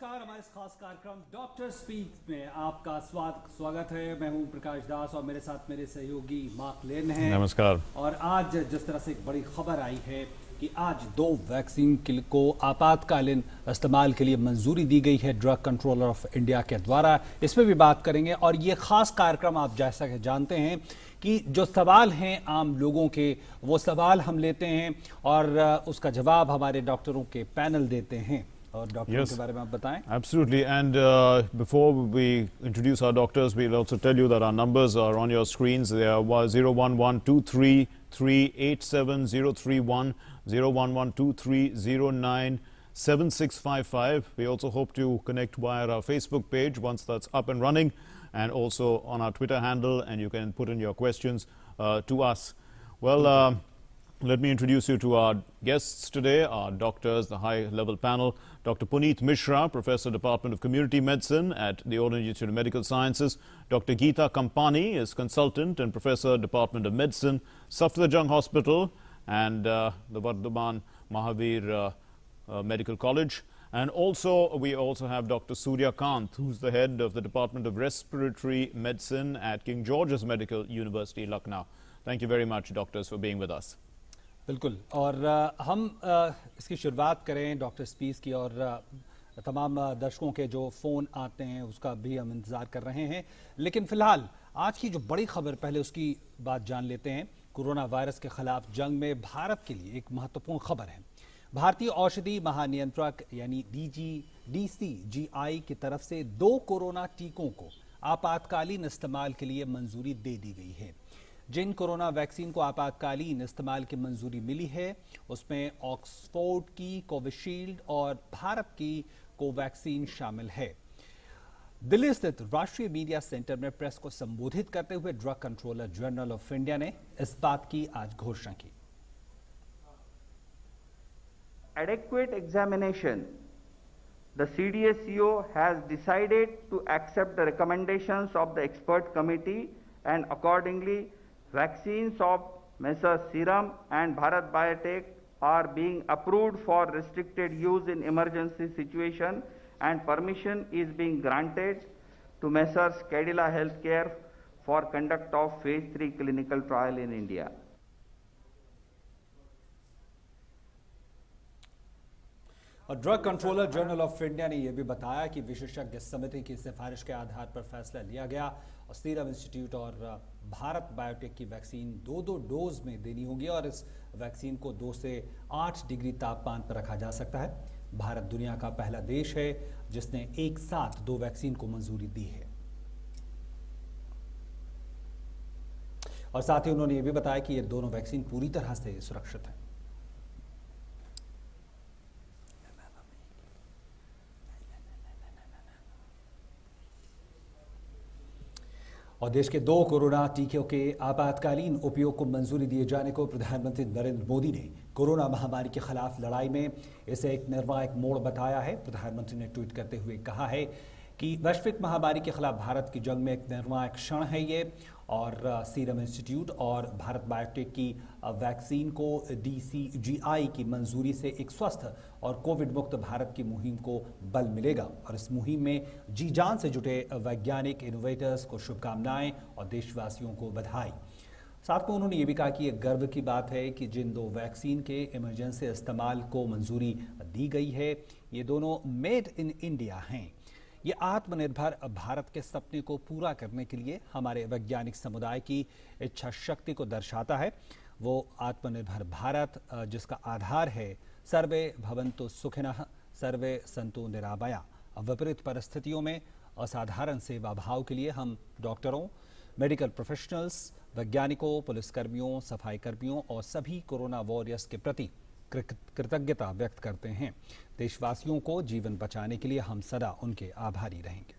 नमस्कार। हमारे इस खास कार्यक्रम डॉक्टर स्पीक में आपका स्वागत है। मैं हूं प्रकाश दास और मेरे साथ मेरे सहयोगी मार्क लेन हैं। नमस्कार। और आज जिस तरह से एक बड़ी खबर आई है कि आज 2 वैक्सीन को आपातकालीन इस्तेमाल के लिए मंजूरी दी गई है ड्रग कंट्रोलर ऑफ इंडिया के द्वारा, इसमें भी बात करेंगे। और ये खास कार्यक्रम आप जैसा कि जानते हैं कि जो सवाल हैं आम लोगों के, वो सवाल हम लेते हैं और उसका जवाब हमारे डॉक्टरों के पैनल देते हैं। और डॉक्टरों के बारे में आप बताएं। Absolutely. And before we introduce our doctors, we'll also tell you that our numbers are on your screens. They are 011-233-87031, 011-2309-7655. We also hope to connect via our Facebook page once that's up and running, and also on our Twitter handle, and you can put in your questions to us. Well, let me introduce you to our guests today, our doctors, the high-level panel. Dr. Puneet Mishra, Professor, Department of Community Medicine at the All India Institute of Medical Sciences. Dr. Geeta Kampani is Consultant and Professor, Department of Medicine, Safdarjung Hospital and the Vardhaman Mahavir Medical College. And also, we also have Dr. Surya Kant, who's the head of the Department of Respiratory Medicine at King George's Medical University, Lucknow. Thank you very much, doctors, for being with us. बिल्कुल। और हम इसकी शुरुआत करें doctor speak की, और तमाम दर्शकों के जो फ़ोन आते हैं उसका भी हम इंतज़ार कर रहे हैं। लेकिन फ़िलहाल आज की जो बड़ी खबर, पहले उसकी बात जान लेते हैं। कोरोना वायरस के खिलाफ जंग में भारत के लिए एक महत्वपूर्ण खबर है। भारतीय औषधि महानियंत्रक यानी DCGI की तरफ से 2 कोरोना टीकों को आपातकालीन इस्तेमाल के लिए मंजूरी दे दी गई है। जिन कोरोना वैक्सीन को आपातकालीन इस्तेमाल की मंजूरी मिली है उसमें ऑक्सफोर्ड की कोविशील्ड और भारत की कोवैक्सीन शामिल है। दिल्ली स्थित राष्ट्रीय मीडिया सेंटर में प्रेस को संबोधित करते हुए drug controller general of India ने इस बात की आज घोषणा की। Adequate examination, the CDSCO has decided to accept the recommendations of the expert committee, and accordingly vaccines of Messrs. Serum and Bharat Biotech are being approved for restricted use in emergency situation, and permission is being granted to Messrs. Cadila Healthcare for conduct of phase 3 clinical trial in India. और drug controller general of India ने यह भी बताया कि विशेषज्ञ समिति की सिफारिश के आधार पर फैसला लिया गया और सीरम इंस्टीट्यूट और भारत बायोटेक की वैक्सीन 2-2 डोज में देनी होगी और इस वैक्सीन को 2 से 8 डिग्री तापमान पर रखा जा सकता है। भारत दुनिया का पहला देश है जिसने एक साथ 2 वैक्सीन को मंजूरी दी है। और साथ ही उन्होंने ये भी बताया कि ये दोनों वैक्सीन पूरी तरह से सुरक्षित हैं। और देश के 2 कोरोना टीकों के आपातकालीन उपयोग को मंजूरी दिए जाने को प्रधानमंत्री नरेंद्र मोदी ने कोरोना महामारी के खिलाफ लड़ाई में इसे एक निर्णायक मोड़ बताया है। प्रधानमंत्री ने ट्वीट करते हुए कहा है कि वैश्विक महामारी के खिलाफ भारत की जंग में एक निर्णायक क्षण है ये, और सीरम इंस्टीट्यूट और भारत बायोटेक की वैक्सीन को DCGI की मंजूरी से एक स्वस्थ और कोविड मुक्त भारत की मुहिम को बल मिलेगा। और इस मुहिम में जी जान से जुटे वैज्ञानिक इनोवेटर्स को शुभकामनाएं और देशवासियों को बधाई। साथ में उन्होंने ये भी कहा कि ये गर्व की बात है कि जिन 2 वैक्सीन के इमरजेंसी इस्तेमाल को मंजूरी दी गई है ये दोनों मेड इन इंडिया हैं। ये आत्मनिर्भर भारत के सपने को पूरा करने के लिए हमारे वैज्ञानिक समुदाय की इच्छा शक्ति को दर्शाता है। वो आत्मनिर्भर भारत जिसका आधार है सर्वे भवन्तु सुखिनः, सर्वे सन्तु निरामया। विपरीत परिस्थितियों में असाधारण सेवा भाव के लिए हम डॉक्टरों, मेडिकल प्रोफेशनल्स, वैज्ञानिकों, पुलिसकर्मियों, सफाई कर्मियों और सभी कोरोना वॉरियर्स के प्रति कृतज्ञता व्यक्त करते हैं। देशवासियों को जीवन बचाने के लिए हम सदा उनके आभारी रहेंगे।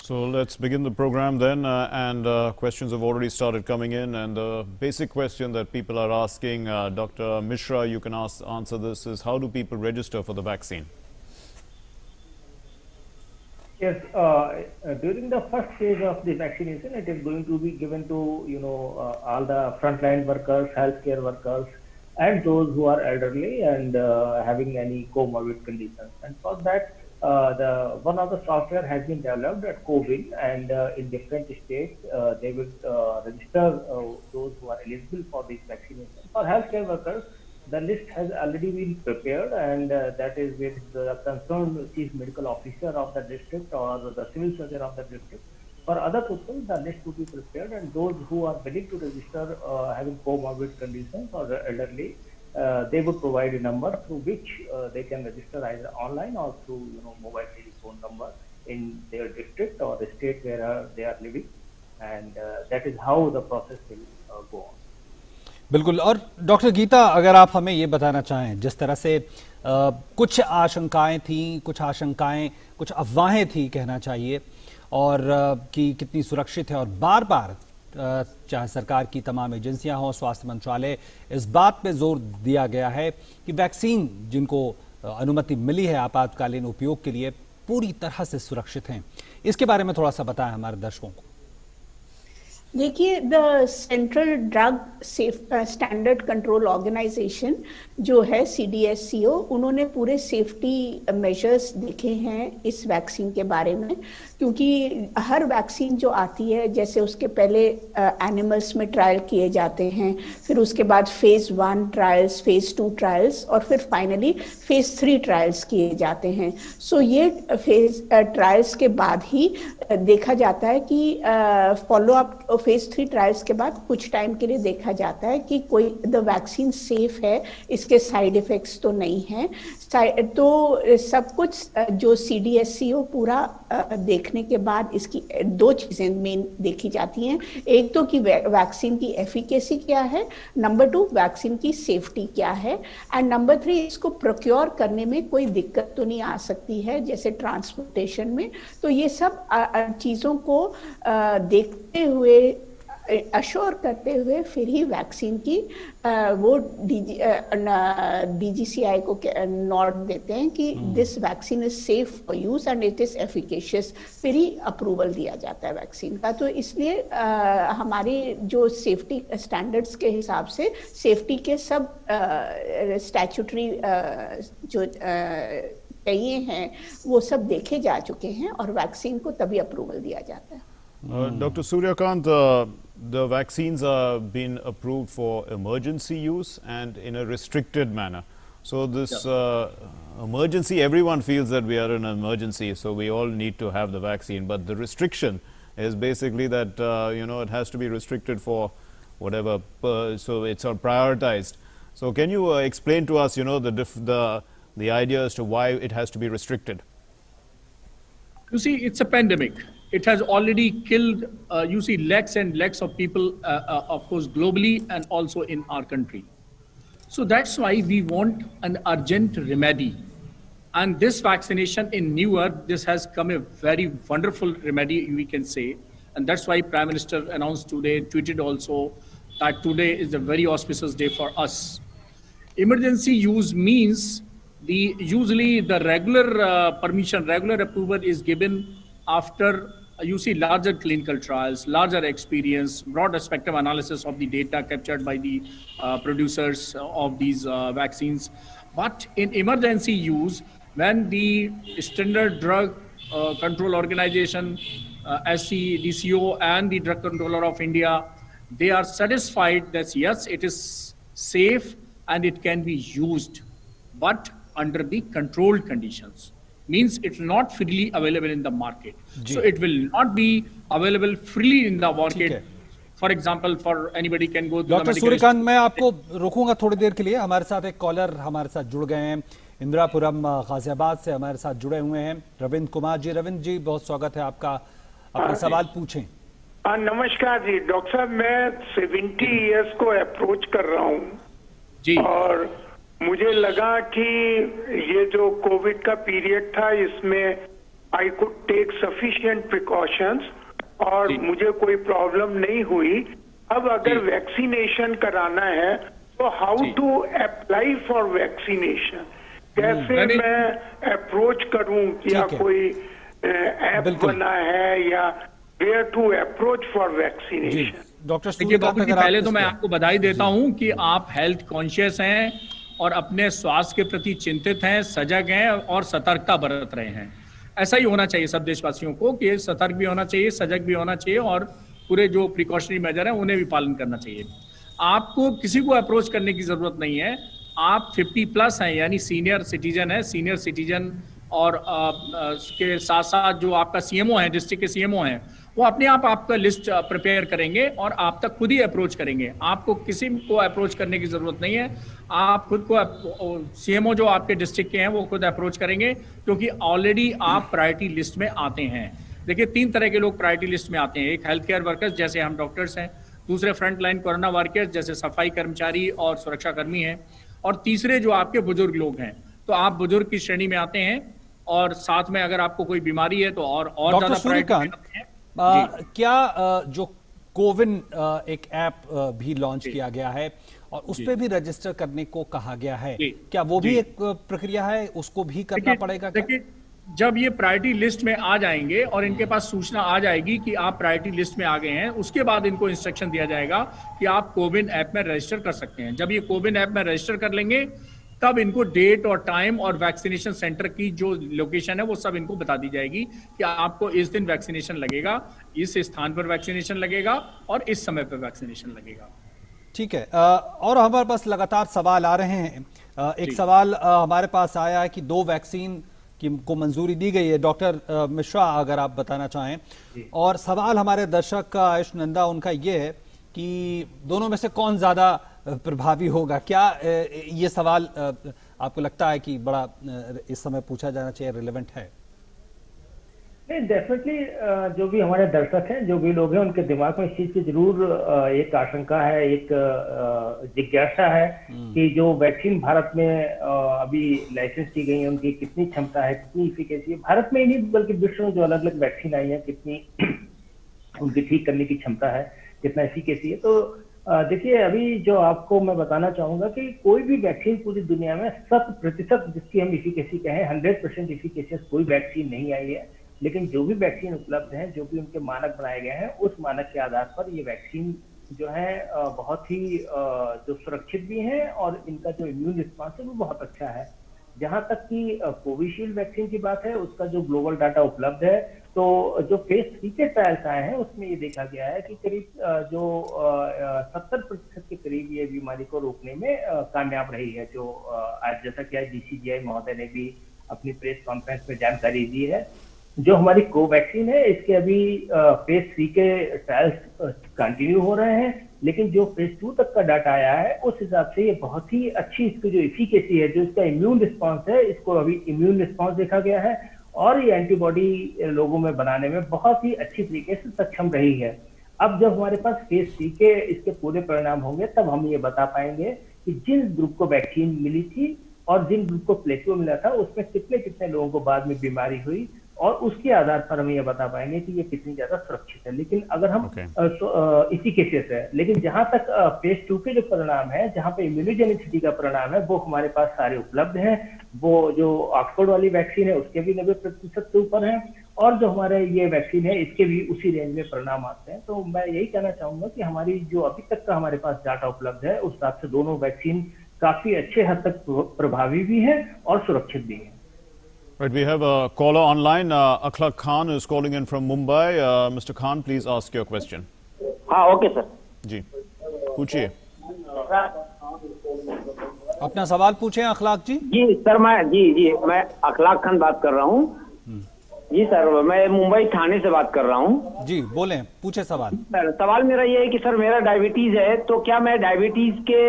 So let's begin the program then, and questions have already started coming in, and the basic question that people are asking, Dr. Mishra, you can answer this, is how do people register for the vaccine? Yes, during the first phase of the vaccination, it is going to be given to all the frontline workers, healthcare workers, and those who are elderly and having any comorbid conditions. And for that, one of the software has been developed at CoWIN, and in different states they will register those who are eligible for this vaccination. For healthcare workers, the list has already been prepared, and that is with the concerned chief medical officer of the district or the civil surgeon of the district. For other people, the list will be prepared, and those who are willing to register having comorbid conditions or elderly, they would provide a number through which they can register either online or through mobile telephone number in their district or the state where they are living, and that is how the process will go on. बिल्कुल। और doctor Gita, अगर आप हमें ये बताना चाहें, जिस तरह से कुछ आशंकाएं थीं, कुछ अफवाहें थी कहना चाहिए, और कि कितनी सुरक्षित है, और बार बार चाहे सरकार की तमाम एजेंसियां हों, स्वास्थ्य मंत्रालय, इस बात पे जोर दिया गया है कि वैक्सीन जिनको अनुमति मिली है आपातकालीन उपयोग के लिए पूरी तरह से सुरक्षित हैं। इसके बारे में थोड़ा सा बताएं हमारे दर्शकों को। देखिए, the central drug standard control organisation जो है CDSCO, उन्होंने पूरे सेफ्टी मेजर्स देखे हैं इस वैक्सीन के बारे में, क्योंकि हर वैक्सीन जो आती है, जैसे उसके पहले एनिमल्स में ट्रायल किए जाते हैं, फिर उसके बाद फेज 1 ट्रायल्स, फेज 2 ट्रायल्स, और फिर फाइनली फेज 3 ट्रायल्स किए जाते हैं। सो ये फेज ट्रायल्स के बाद ही देखा जाता है कि फॉलोअप फेज 3 ट्रायल्स के बाद कुछ टाइम के लिए देखा जाता है कि कोई द वैक्सीन सेफ है, इसके साइड इफेक्ट्स तो नहीं है। तो सब कुछ जो CDSCO पूरा देखने के बाद इसकी दो चीजें मेन देखी जाती हैं। एक तो कि वैक्सीन की एफिकेसी क्या है, नंबर 2 वैक्सीन की सेफ्टी क्या है, एंड नंबर 3 इसको प्रोक्योर करने में कोई दिक्कत तो नहीं आ सकती है, जैसे ट्रांसपोर्टेशन में। तो ये सब चीज़ों को देखते हुए, अश्योर करते हुए फिर ही वैक्सीन की वो DGCI को नोट देते हैं कि this vaccine is safe for use and it is efficacious, फिर ही अप्रूवल दिया जाता है वैक्सीन का। तो इसलिए हमारी जो सेफ्टी स्टैंडर्ड्स के हिसाब से सेफ्टी के सब स्टैट्यूटरी जो चाहिए हैं वो सब देखे जा चुके हैं, और वैक्सीन को तभी अप्रूवल दिया जाता है। Dr. Suryakant, the vaccines are being approved for emergency use and in a restricted manner. So this emergency, everyone feels that we are in an emergency, so we all need to have the vaccine. But the restriction is basically that it has to be restricted for whatever, so it's all prioritized. So can you explain to us, the idea as to why it has to be restricted? You see, it's a pandemic. It has already killed, lakhs and lakhs of people, of course, globally and also in our country. So that's why we want an urgent remedy. And this vaccination in Newark, this has come a very wonderful remedy, we can say. And that's why Prime Minister announced today, tweeted also, that today is a very auspicious day for us. Emergency use means usually the regular permission, regular approval is given after larger clinical trials, larger experience, broader spectrum analysis of the data captured by the producers of these vaccines. But in emergency use, when the Standard Drug Control Organization, SCDCO, and the Drug Controller of India, they are satisfied that yes, it is safe and it can be used, but under the controlled conditions. Means it's not freely available in the market. So it will not be available freely in the market. For example, for anybody can go to doctor Suryakant, मैं आपको रोकूंगा थोड़ी देर के लिए। हमारे साथ एक collar हमारे साथ जुड़ गए हैं, इंदिरापुरम गाजियाबाद से हमारे साथ जुड़े हुए हैं रविंद्र कुमार जी। रविंद्र जी, बहुत स्वागत है आपका, अपना सवाल पूछें। नमस्कार जी डॉक्टर साहब, मैं 70 इयर्स को अप्रोच कर रहा हूँ जी, और मुझे लगा कि ये जो कोविड का पीरियड था इसमें I could take sufficient precautions और मुझे कोई प्रॉब्लम नहीं हुई। अब अगर वैक्सीनेशन कराना है तो how to apply for vaccination, कैसे मैं अप्रोच करूं, या कोई ऐप बना है या where to approach for vaccination. Doctor देखिए सूर्यकांत, बाबू जी, अगर पहले आप तो मैं आपको बधाई देता हूं कि आप हेल्थ कॉन्शियस हैं और अपने स्वास्थ्य के प्रति चिंतित हैं, सजग हैं और सतर्कता बरत रहे हैं। ऐसा ही होना चाहिए सब देशवासियों को कि सतर्क भी होना चाहिए, सजग भी होना चाहिए और पूरे जो प्रिकॉशनरी मेजर है उन्हें भी पालन करना चाहिए। आपको किसी को अप्रोच करने की जरूरत नहीं है। आप 50+ हैं, यानी सीनियर सिटीजन है। सीनियर सिटीजन और के साथ साथ जो आपका सीएमओ है, डिस्ट्रिक्ट के सीएमओ हैं, वो अपने आप आपका लिस्ट प्रिपेयर करेंगे और आप तक खुद ही अप्रोच करेंगे। आपको किसी को अप्रोच करने की जरूरत नहीं है। आप खुद को, सीएमओ जो आपके डिस्ट्रिक्ट के हैं वो खुद अप्रोच करेंगे, क्योंकि ऑलरेडी आप प्रायोरिटी लिस्ट में आते हैं। देखिए 3 तरह के लोग प्रायोरिटी लिस्ट में आते हैं। एक हेल्थ केयर वर्कर्स जैसे हम डॉक्टर्स हैं, दूसरे फ्रंट लाइन कोरोना वर्कर्स जैसे सफाई कर्मचारी और सुरक्षा कर्मी हैं, और तीसरे जो आपके बुजुर्ग लोग हैं। तो आप बुजुर्ग की श्रेणी में आते हैं और साथ में अगर आपको कोई बीमारी है तो और डॉक्टर सूर्यकांत, क्या जो कोविन एक ऐप भी लॉन्च किया गया है और उस पे भी रजिस्टर करने को कहा गया है, क्या वो भी एक प्रक्रिया है, उसको भी करना पड़ेगा? देखिए जब ये प्रायोरिटी लिस्ट में आ जाएंगे और इनके पास सूचना आ जाएगी कि आप प्रायोरिटी लिस्ट में आ गए हैं, उसके बाद इनको इंस्ट्रक्शन दिया जाएगा कि आप कोविन ऐप में रजिस्टर कर सकते हैं। जब ये कोविन ऐप में रजिस्टर कर लेंगे तब इनको डेट और टाइम और वैक्सीनेशन सेंटर की जो लोकेशन है वो सब इनको बता दी जाएगी कि आपको इस दिन वैक्सीनेशन लगेगा, इस स्थान पर वैक्सीनेशन लगेगा और इस समय पर वैक्सीनेशन लगेगा। ठीक है। और हमारे पास लगातार सवाल आ रहे हैं। एक सवाल हमारे पास आया है कि 2 वैक्सीन को मंजूरी दी गई है। डॉक्टर मिश्रा, अगर आप बताना चाहें। और सवाल हमारे दर्शक का आयुष नंदा, उनका ये है कि दोनों में से कौन ज्यादा प्रभावी होगा? क्या ये सवाल आपको लगता है कि बड़ा इस समय पूछा जाना चाहिए, रिलेवेंट है? नहीं, डेफिनेटली जो भी हमारे दर्शक हैं, जो भी लोग हैं, उनके दिमाग में इस चीज की जरूर एक आशंका है, एक जिज्ञासा है कि जो वैक्सीन भारत में अभी लाइसेंस की गई है उनकी कितनी क्षमता है, कितनी इफिकेसी है। भारत में ही नहीं बल्कि विश्व में जो अलग अलग वैक्सीन आई है, कितनी उनकी ठीक करने की क्षमता है, कितना इफिकेसी है। तो देखिए, अभी जो आपको मैं बताना चाहूंगा कि कोई भी वैक्सीन पूरी दुनिया में 100% जिसकी हम इफिकेसी कहें, 100% इफिकेसियस कोई वैक्सीन नहीं आई है। लेकिन जो भी वैक्सीन उपलब्ध हैं, जो भी उनके मानक बनाए गए हैं, उस मानक के आधार पर ये वैक्सीन जो है बहुत ही जो सुरक्षित भी हैं और इनका जो इम्यून रिस्पॉन्स है वो बहुत अच्छा है। जहां तक कि कोविशील्ड वैक्सीन की बात है, उसका जो ग्लोबल डाटा उपलब्ध है, तो जो फेज 3 के ट्रायल्स आए हैं उसमें ये देखा गया है कि करीब जो 70% के करीब ये बीमारी को रोकने में कामयाब रही है। जो आज जैसा कि आज DCGI महोदय ने भी अपनी प्रेस कॉन्फ्रेंस में जानकारी दी है, जो हमारी कोवैक्सीन है इसके अभी फेज 3 के ट्रायल्स कंटिन्यू हो रहे हैं, लेकिन जो फेज 2 तक का डाटा आया है उस हिसाब से ये बहुत ही अच्छी इसकी जो इफिकेसी है, जो इसका इम्यून रिस्पॉन्स है, इसको अभी इम्यून रिस्पॉन्स देखा गया है और ये एंटीबॉडी लोगों में बनाने में बहुत ही अच्छी तरीके से सक्षम रही है। अब जब हमारे पास फेज 3 के इसके पूरे परिणाम होंगे तब हम ये बता पाएंगे कि जिन ग्रुप को वैक्सीन मिली थी और जिन ग्रुप को प्लेसिबो मिला था उसमें कितने कितने लोगों को बाद में बीमारी हुई, और उसके आधार पर हम ये बता पाएंगे कि ये कितनी ज्यादा सुरक्षित है। लेकिन अगर हम इफिकेसियस है, लेकिन जहां तक फेज 2 के जो परिणाम है, जहां पे इम्यूनोजेनिसिटी का परिणाम है, वो हमारे पास सारे उपलब्ध हैं। वो जो ऑक्सफोर्ड वाली वैक्सीन है उसके भी 90% से ऊपर है, और जो हमारे ये वैक्सीन है इसके भी उसी रेंज में परिणाम आते हैं। तो मैं यही कहना चाहूंगा कि हमारी जो अभी तक का हमारे पास डाटा उपलब्ध है उस हिसाब से दोनों वैक्सीन काफी अच्छे हद तक प्रभावी भी है और सुरक्षित भी है। Right, we have a caller online. Akhlaq Khan is calling in from Mumbai. Mr. Khan, please ask your question. हाँ, ओके सर जी, पूछिए। अपना सवाल पूछें अखलाक जी। जी सर, मैं अखलाक खान बात कर रहा हूँ। जी सर, मैं मुंबई थाने से बात कर रहा हूँ। जी बोलें, पूछे सवाल। सर, सवाल मेरा ये है कि सर मेरा डायबिटीज है, तो क्या मैं डायबिटीज के,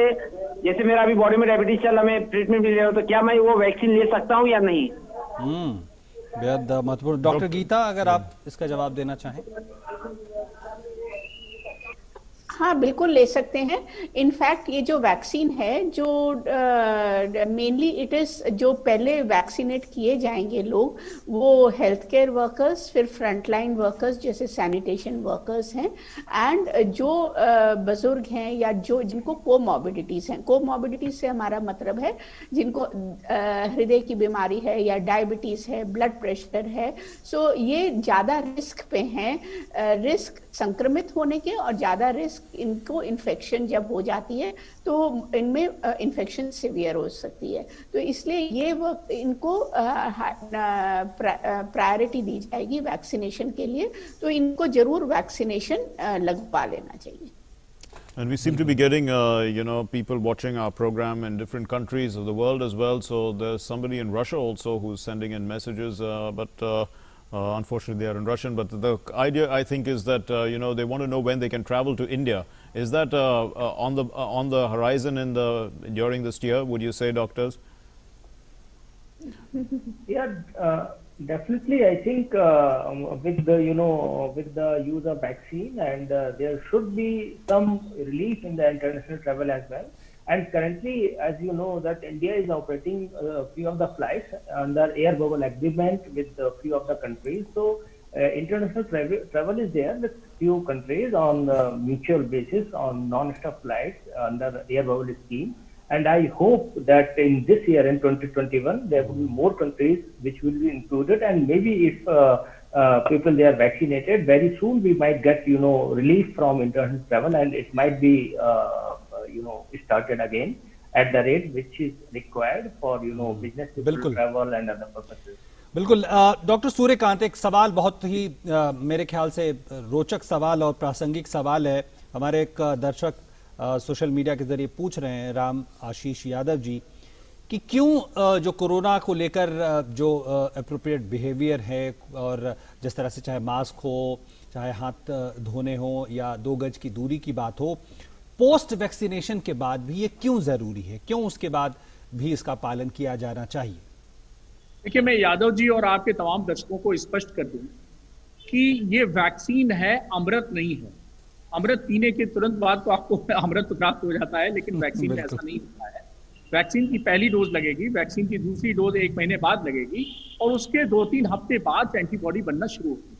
जैसे मेरा अभी बॉडी में डायबिटीज चल रहा, मैं ट्रीटमेंट भी ले रहा हूँ, तो क्या मैं वो वैक्सीन ले सकता हूँ या नहीं? बेहद महत्वपूर्ण। डॉक्टर गीता, अगर आप इसका जवाब देना चाहें। हाँ, बिल्कुल ले सकते हैं। इनफैक्ट ये जो वैक्सीन है, जो मेनली इट इज, जो पहले वैक्सीनेट किए जाएंगे लोग, वो हेल्थ केयर वर्कर्स, फिर फ्रंटलाइन वर्कर्स जैसे सैनिटेशन वर्कर्स हैं, एंड जो बुजुर्ग हैं या जो जिनको कोमॉर्बिडिटीज हैं। कोमॉर्बिडिटीज से हमारा मतलब है जिनको हृदय की बीमारी है या डायबिटीज है, ब्लड प्रेशर है। सो ये ज्यादा रिस्क पे हैं, रिस्क संक्रमित होने के, और ज्यादा रिस्क इनको इन्फेक्शन जब हो जाती है तो इनमें इन्फेक्शन सीवियर हो सकती है। तो इसलिए ये वक्त इनको प्रायोरिटी दी जाएगी वैक्सीनेशन के लिए, तो इनको जरूर वैक्सीनेशन लगवा लेना चाहिए। And we seem to be getting, people watching our program in different countries of the world as well. So there's somebody in Russia also who's sending in messages, but unfortunately they are in Russian. But the idea, I think, is that they want to know when they can travel to India. Is that on the horizon during this year? Would you say, doctors? Yeah. Definitely, I think with the with the use of vaccine, and there should be some relief in the international travel as well. And currently, as you know, that India is operating a few of the flights under air bubble agreement with a few of the countries. So international travel is there with few countries on mutual basis on non-stop flights under air bubble scheme. And I hope that in this year, in 2021, there will be more countries which will be included. And maybe if people they are vaccinated, very soon we might get relief from international travel, and it might be started again at the rate which is required for business people travel and other purposes. बिल्कुल। Doctor Suryakant, एक सवाल बहुत ही मेरे ख्याल से रोचक सवाल और प्रासंगिक सवाल है। हमारे एक दर्शक सोशल मीडिया के जरिए पूछ रहे हैं, राम आशीष यादव जी, कि क्यों जो कोरोना को लेकर जो एप्रोप्रिएट बिहेवियर है, और जिस तरह से चाहे मास्क हो, चाहे हाथ धोने हो, या 2 गज की दूरी की बात हो, पोस्ट वैक्सीनेशन के बाद भी ये क्यों जरूरी है? क्यों उसके बाद भी इसका पालन किया जाना चाहिए? देखिए, मैं यादव जी और आपके तमाम दर्शकों को स्पष्ट कर दूं कि ये वैक्सीन है, अमृत नहीं है। अमृत पीने के तुरंत बाद तो आपको अमृत प्राप्त हो जाता है, लेकिन वैक्सीन में ऐसा नहीं होता है। वैक्सीन की पहली डोज लगेगी, वैक्सीन की दूसरी डोज 1 महीने बाद लगेगी, और उसके 2-3 हफ्ते बाद एंटीबॉडी बनना शुरू होगी।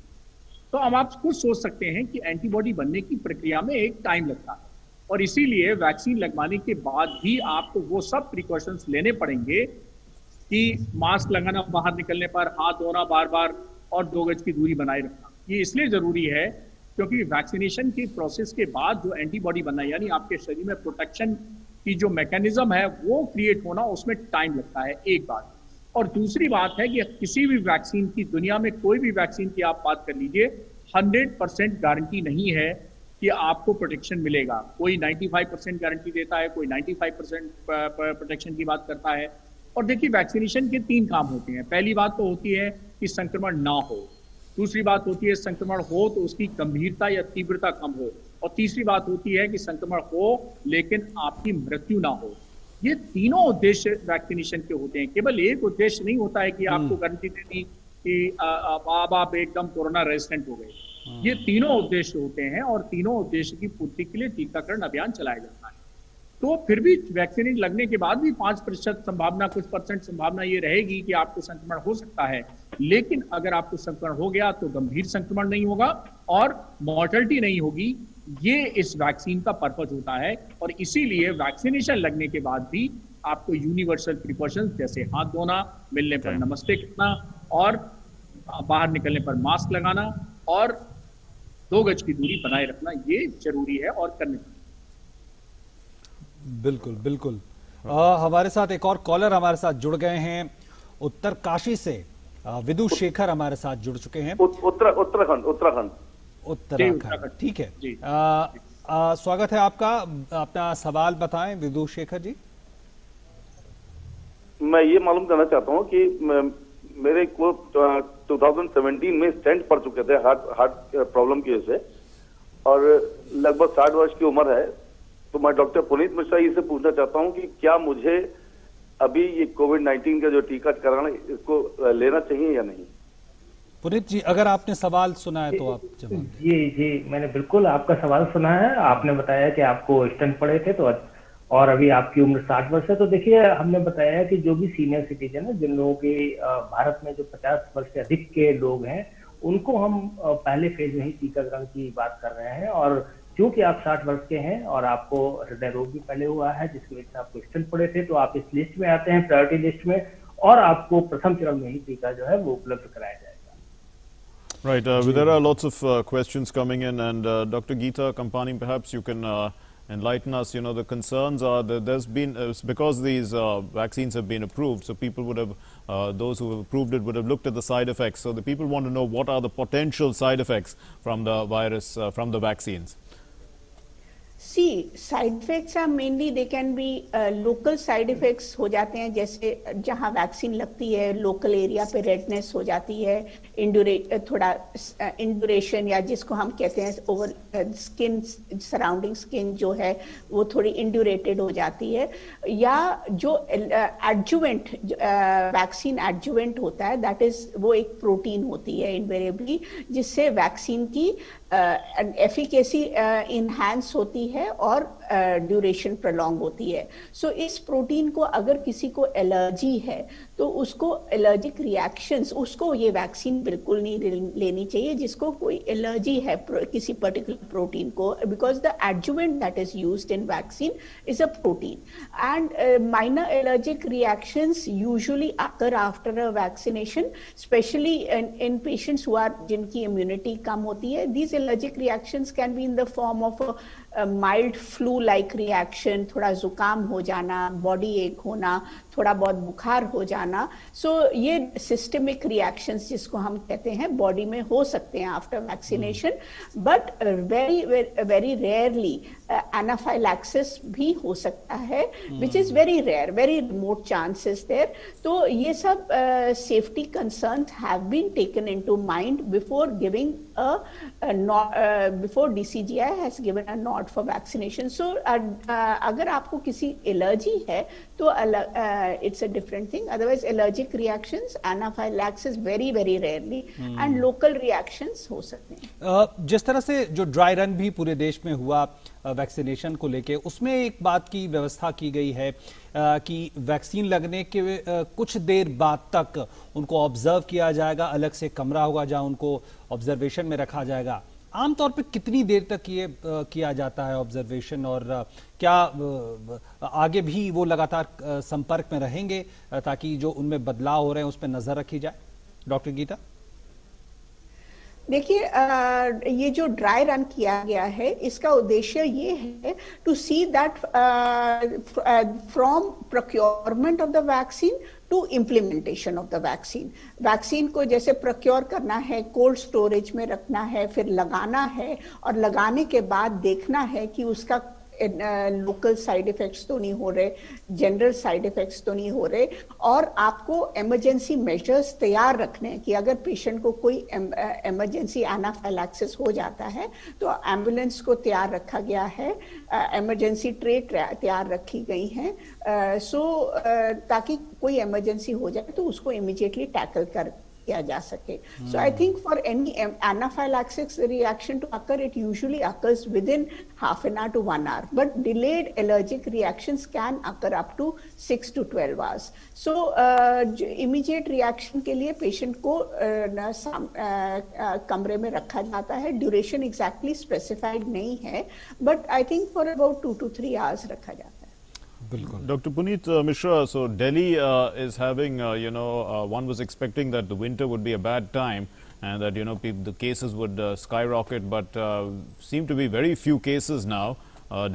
तो अब आप खुद सोच सकते हैं कि एंटीबॉडी बनने की प्रक्रिया में एक टाइम लगता है, और इसीलिए वैक्सीन लगवाने के बाद भी आपको वो सब प्रिकॉशंस लेने पड़ेंगे कि मास्क लगाना बाहर निकलने पर, हाथ धोना बार बार, और 2 गज की दूरी बनाए रखना। ये इसलिए जरूरी है क्योंकि वैक्सीनेशन की प्रोसेस के बाद जो एंटीबॉडी बनना, यानी आपके शरीर में प्रोटेक्शन की जो मैकेनिज्म है वो क्रिएट होना, उसमें टाइम लगता है, एक बात। और दूसरी बात है कि किसी भी वैक्सीन की, दुनिया में कोई भी वैक्सीन की आप बात कर लीजिए, 100% गारंटी नहीं है कि आपको प्रोटेक्शन मिलेगा। कोई 95% गारंटी देता है, कोई 95% प्रोटेक्शन की बात करता है। और देखिए, वैक्सीनेशन के 3 काम होते हैं। पहली बात तो होती है कि संक्रमण ना हो, दूसरी बात होती है संक्रमण हो तो उसकी गंभीरता या तीव्रता कम हो, और तीसरी बात होती है कि संक्रमण हो लेकिन आपकी मृत्यु ना हो। ये तीनों उद्देश्य वैक्सीनेशन के होते हैं। केवल एक उद्देश्य नहीं होता है कि आपको गारंटी दे दी कि अब आप एकदम कोरोना रेजिस्टेंट हो गए। ये तीनों उद्देश्य होते हैं, और तीनों उद्देश्य की पूर्ति के लिए टीकाकरण अभियान चलाया जाता है। तो फिर भी वैक्सीन लगने के बाद भी 5% संभावना, कुछ % संभावना ये रहेगी कि आपको संक्रमण हो सकता है। लेकिन अगर आपको संक्रमण हो गया तो गंभीर संक्रमण नहीं होगा और मॉर्टलिटी नहीं होगी। ये इस वैक्सीन का पर्पज होता है, और इसीलिए वैक्सीनेशन लगने के बाद भी आपको यूनिवर्सल प्रिकॉशंस जैसे हाथ धोना, मिलने पर नमस्ते कहना, और बाहर निकलने पर मास्क लगाना, और 2 गज की दूरी बनाए रखना, ये जरूरी है और करने चाहिए। बिल्कुल बिल्कुल। हमारे साथ एक और कॉलर हमारे साथ जुड़ गए हैं उत्तरकाशी से। विदु शेखर हमारे साथ जुड़ चुके हैं। उत्तराखंड। ठीक है, स्वागत है आपका। अपना सवाल बताएं विदु शेखर जी। मैं ये मालूम करना चाहता हूँ कि मेरे को 2017 में स्टेंट पड़ चुके थे हार्ट प्रॉब्लम की वजह से, और लगभग 60 वर्ष की उम्र है। तो मैं डॉक्टर पुनीत मिश्रा जी से पूछना चाहता हूं कि क्या मुझे अभी ये कोविड-19 का जो टीका कराना, इसको लेना चाहिए या नहीं? पुनीत जी, अगर आपने सवाल सुना है तो आप जवाब दें। जी, मैंने बिल्कुल आपका सवाल सुना है। आपने बताया कि आपको स्टंट पड़े थे तो और अभी आपकी उम्र 60 वर्ष है। तो देखिए, हमने बताया कि जो भी सीनियर सिटीजन है, जिन लोगों की भारत में जो 50 वर्ष से अधिक के लोग हैं, उनको हम पहले फेज में ही टीकाकरण की बात कर रहे हैं। और क्योंकि आप 60 वर्ष के हैं और आपको हृदय रोग भी पहले हुआ है, जिसकी वजह से आपको स्टंट पड़े थे, तो आप इस लिस्ट में आते हैं, प्रायोरिटी लिस्ट में, और आपको प्रथम चरण में ही टीका जो है वो उपलब्ध कराया जाएगा। Right, there are lots of questions coming in, and Dr. Geeta Kampani, perhaps you can enlighten us. You know, the concerns are that there's been, because these vaccines have been approved, so people would have, those who have approved it would have looked at the side effects. So the people want to know what are the potential side effects from the virus, from the vaccines. See, side effects are mainly, they can be local side effects हो जाते हैं, जैसे जहाँ vaccine लगती है local area पे redness हो जाती है, थोड़ा इंड्यूरेशन, या जिसको हम कहते हैं ओवर स्किन, सराउंडिंग स्किन जो है वो थोड़ी इंड्यूरेटेड हो जाती है, या जो एडजुवेंट वैक्सीन एडजुवेंट होता है, दैट इज वो एक प्रोटीन होती है इनवेरिएबली, जिससे वैक्सीन की एफिकेसी इनहैंस होती है और ड्यूरेशन प्रॉन्ग होती है। सो इस प्रोटीन को अगर किसी को एलर्जी है तो उसको एलर्जिक रिएक्शंस, उसको ये वैक्सीन बिल्कुल नहीं लेनी चाहिए जिसको कोई एलर्जी है किसी पर्टिकुलर प्रोटीन को, because the adjuvant that is used in vaccine is a protein, and minor allergic reactions usually occur after a vaccination, especially in patients who are, जिनकी इम्यूनिटी कम होती है। These allergic reactions can be in the form of mild flu like reaction, थोड़ा जुकाम हो जाना, body एक होना, थोड़ा बहुत बुखार हो जाना। सो ये सिस्टमिक रिएक्शंस जिसको हम कहते हैं बॉडी में हो सकते हैं after vaccination, but very very rarely anaphylaxis भी हो सकता है, which is very rare, very remote chances there. तो ये सब safety concerns have been taken into mind before giving before DCGI has given a nod for vaccination. So अगर आपको किसी एलर्जी है तो it's a different thing. Otherwise allergic reactions, anaphylaxis very very rarely, and local reactions हो सकते हैं। जिस तरह से जो ड्राई रन भी पूरे देश में हुआ वैक्सीनेशन को लेके, उसमें एक बात की व्यवस्था की गई है कि वैक्सीन लगने के कुछ देर बाद तक उनको ऑब्जर्व किया जाएगा, अलग से कमरा होगा जहां उनको ऑब्जर्वेशन में रखा जाएगा। आमतौर पे कितनी देर तक ये किया जाता है ऑब्जर्वेशन, और क्या आगे भी वो लगातार संपर्क में रहेंगे ताकि जो उनमें बदलाव हो रहे हैं उस पर नजर रखी जाए? डॉक्टर गीता, देखिए, ये जो ड्राई रन किया गया है, इसका उद्देश्य ये है to see that from procurement of the vaccine to implementation of the vaccine, vaccine को जैसे प्रोक्योर करना है, कोल्ड स्टोरेज में रखना है, फिर लगाना है, और लगाने के बाद देखना है कि उसका लोकल साइड इफेक्ट्स तो नहीं हो रहे, जनरल साइड इफेक्ट्स तो नहीं हो रहे, और आपको इमरजेंसी मेजर्स तैयार रखने हैं कि अगर पेशेंट को कोई इमरजेंसी एनाफाइलैक्सिस हो जाता है तो एम्बुलेंस को तैयार रखा गया है, इमरजेंसी ट्रे तैयार रखी गई हैं, ताकि कोई इमरजेंसी हो जाए तो उसको इमीडिएटली टैकल कर किया जा सके। So I think for any anaphylaxis reaction to occur, it usually occurs within half an hour to 1 hour, but delayed allergic reactions can occur up to 6 to 12 hours. So immediate reaction के लिए patient को कमरे में रखा जाता है, duration exactly specified नहीं है, but I think for about 2 to 3 hours रखा जाता है। Dr. Puneet Mishra, so Delhi is having, one was expecting that the winter would be a bad time and that, the cases would skyrocket, but seem to be very few cases now.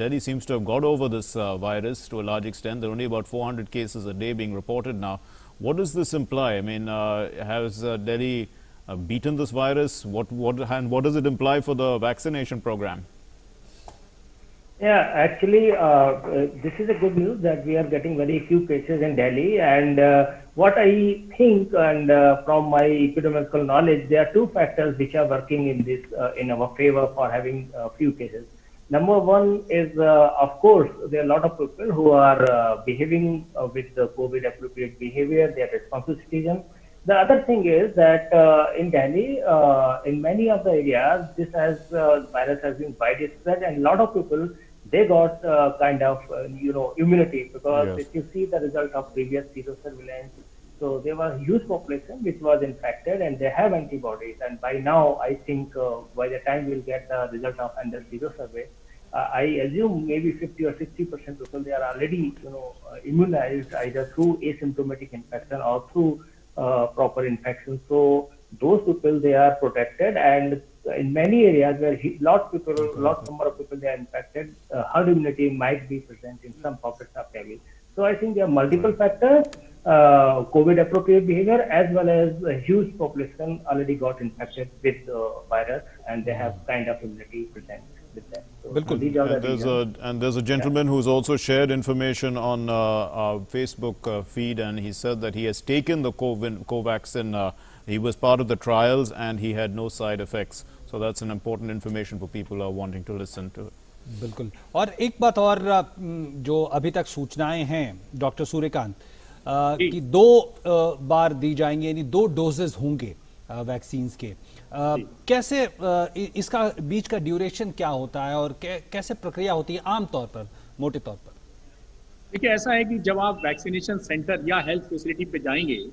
Delhi seems to have got over this virus to a large extent. There are only about 400 cases a day being reported now. What does this imply? I mean, has Delhi beaten this virus? And what does it imply for the vaccination program? Yeah, actually, this is a good news that we are getting very few cases in Delhi. And what I think, and from my epidemiological knowledge, there are two factors which are working in this in our favor for having few cases. Number one is, of course, there are a lot of people who are behaving with the COVID appropriate behavior. They are responsible citizens. The other thing is that in Delhi, in many of the areas, virus has been widespread, and a lot of people, they got kind of immunity, because Yes. if you see the result of previous sero surveillance, so there was a huge population which was infected and they have antibodies, and by now I think by the time we'll get the result of under sero survey, I assume maybe 50 or 60% people, they are already immunized either through asymptomatic infection or through proper infection. So those people, they are protected, and in many areas where lot number of people they are infected, herd immunity might be present in some pockets of Delhi. So I think there are multiple factors, COVID appropriate behavior, as well as a huge population already got infected with the virus, and they have kind of immunity present with them. So these are the reasons. And there's a gentleman who's also shared information on our Facebook feed, and he said that he has taken the Covaxin. He was part of the trials and he had no side effects. So that's an important information for people who are wanting to listen to it. बिल्कुल। और एक बात और जो अभी तक सूचनाएं हैं डॉक्टर सूर्यकांत, कि 2 बार दी जाएंगे, यानी 2 डोजेस होंगे वैक्सीन के। कैसे इसका बीच का ड्यूरेशन क्या होता है और कैसे प्रक्रिया होती है आमतौर पर, मोटे तौर पर? देखिए, ऐसा है कि जब आप वैक्सीनेशन सेंटर या हेल्थ फैसिलिटी पे जाएंगे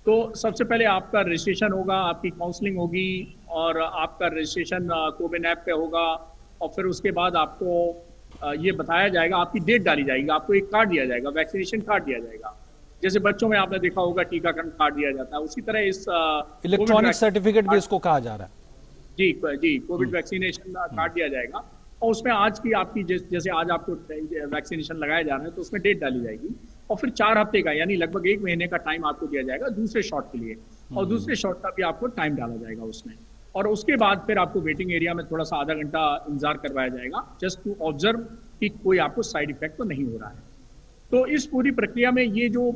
तो सबसे पहले आपका रजिस्ट्रेशन होगा, आपकी काउंसलिंग होगी और आपका रजिस्ट्रेशन कोविन ऐप पे होगा, और फिर उसके बाद आपको ये बताया जाएगा, आपकी डेट डाली जाएगी, आपको एक कार्ड दिया जाएगा, वैक्सीनेशन कार्ड दिया जाएगा। जैसे बच्चों में आपने देखा होगा टीकाकरण कार्ड दिया जाता है, उसी तरह इस इलेक्ट्रॉनिक सर्टिफिकेट भी इसको कहा जा रहा है। जी, कोविड वैक्सीनेशन कार्ड दिया जाएगा, और उसमें आज की आपकी जैसे आज आपको वैक्सीनेशन लगाया जा रहा है तो उसमें डेट डाली जाएगी, और फिर 4 हफ्ते का यानी लगभग 1 महीने का टाइम आपको दिया जाएगा दूसरे शॉट के लिए, और दूसरे शॉट का भी आपको टाइम डाला जाएगा उसमें, और उसके बाद फिर आपको वेटिंग एरिया में थोड़ा सा आधा घंटा इंतजार करवाया जाएगा, जस्ट टू ऑब्जर्व कि कोई आपको साइड इफेक्ट तो नहीं हो रहा है। तो इस पूरी प्रक्रिया में ये जो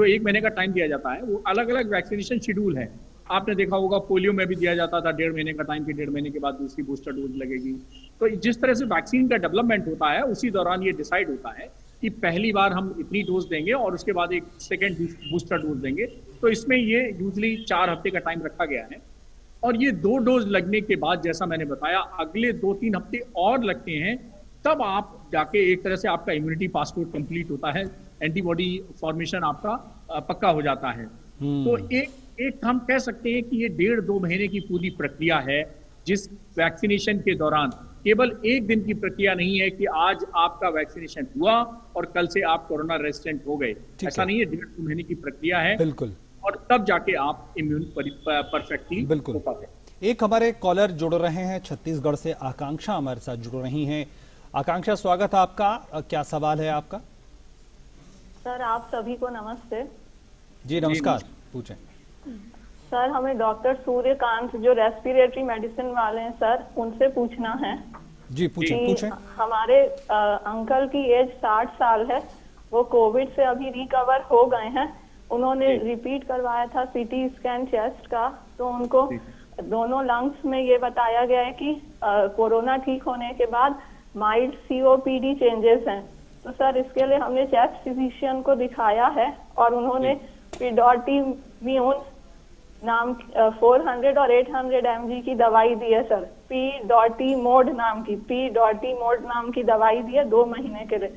1 महीने का टाइम दिया जाता है, वो अलग अलग वैक्सीनेशन शेड्यूल है। आपने देखा होगा पोलियो में भी दिया जाता था 1.5 महीने का टाइम, कि 1.5 महीने के बाद दूसरी बूस्टर डोज लगेगी। तो जिस तरह से वैक्सीन का डेवलपमेंट होता है उसी दौरान ये डिसाइड होता है कि पहली बार हम इतनी डोज देंगे और उसके बाद एक सेकेंड बूस्टर डोज देंगे। तो इसमें ये यूजली 4 हफ्ते का टाइम रखा गया है, और ये 2 डोज लगने के बाद जैसा मैंने बताया अगले 2-3 हफ्ते और लगते हैं, तब आप जाके एक तरह से आपका इम्यूनिटी पासपोर्ट कंप्लीट होता है, एंटीबॉडी फॉर्मेशन आपका पक्का हो जाता है। तो एक हम कह सकते हैं कि ये 1.5-2 महीने की पूरी प्रक्रिया है, जिस वैक्सीनेशन के दौरान केवल 1 दिन की प्रक्रिया नहीं है कि आज आपका वैक्सीनेशन हुआ और कल से आप कोरोना रेजिस्टेंट हो गए, ऐसा नहीं है। 1.5-2 महीने की प्रक्रिया है, बिल्कुल, और तब जाके आप इम्यून परफेक्टली बिल्कुल हो पाते हैं। एक हमारे कॉलर जुड़ रहे हैं छत्तीसगढ़ से, आकांक्षा हमारे साथ जुड़ रही हैं। आकांक्षा, स्वागत है आपका, क्या सवाल है आपका? सर, आप सभी को नमस्ते। जी नमस्कार, पूछें। सर, हमें डॉक्टर सूर्यकांत जो रेस्पिरेटरी मेडिसिन वाले हैं सर, उनसे पूछना है। जी पूछें। हमारे अंकल की एज 60 साल है, वो कोविड से अभी रिकवर हो गए हैं। उन्होंने रिपीट करवाया था सीटी स्कैन चेस्ट का, तो उनको दोनों लंग्स में ये बताया गया है कि कोरोना ठीक होने के बाद माइल्ड COPD चेंजेस हैं। तो सर, इसके लिए हमने चेस्ट फिजिशियन को दिखाया है और उन्होंने पिडॉटीम्यून नाम 400 और 800 mg की दवाई दी है सर। पिडॉटीमोड नाम की दवाई दी है 2 महीने के लिए।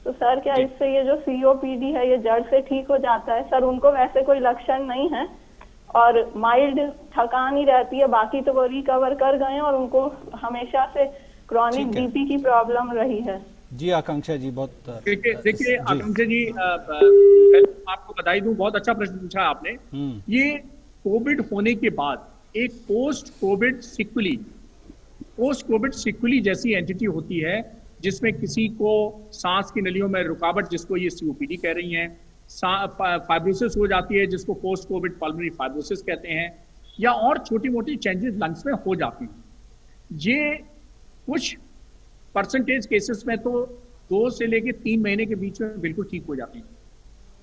तो सर, क्या इससे ये जो COPD है ये जड़ से ठीक हो जाता है? सर, उनको वैसे कोई लक्षण नहीं है और माइल्ड थकान ही रहती है, बाकी तो वो रिकवर कर गए हैं और उनको हमेशा से क्रॉनिक BP की प्रॉब्लम रही है। जी आकांक्षा जी, बहुत देखिए आकांक्षा जी, आपको बधाई दूं, बहुत अच्छा प्रश्न पूछा आपने। ये कोविड होने के बाद एक पोस्ट कोविड सिक्वली जैसी एंटिटी होती है, जिसमें किसी को सांस की नलियों में रुकावट, जिसको ये COPD कह रही हैं, फाइब्रोसिस हो जाती है, जिसको पोस्ट कोविड पल्मोनरी फाइब्रोसिस कहते हैं, या और छोटी मोटी चेंजेस लंग्स में हो जाती हैं। ये कुछ परसेंटेज केसेस में तो 2 से लेके 3 महीने के बीच में बिल्कुल ठीक हो जाती हैं।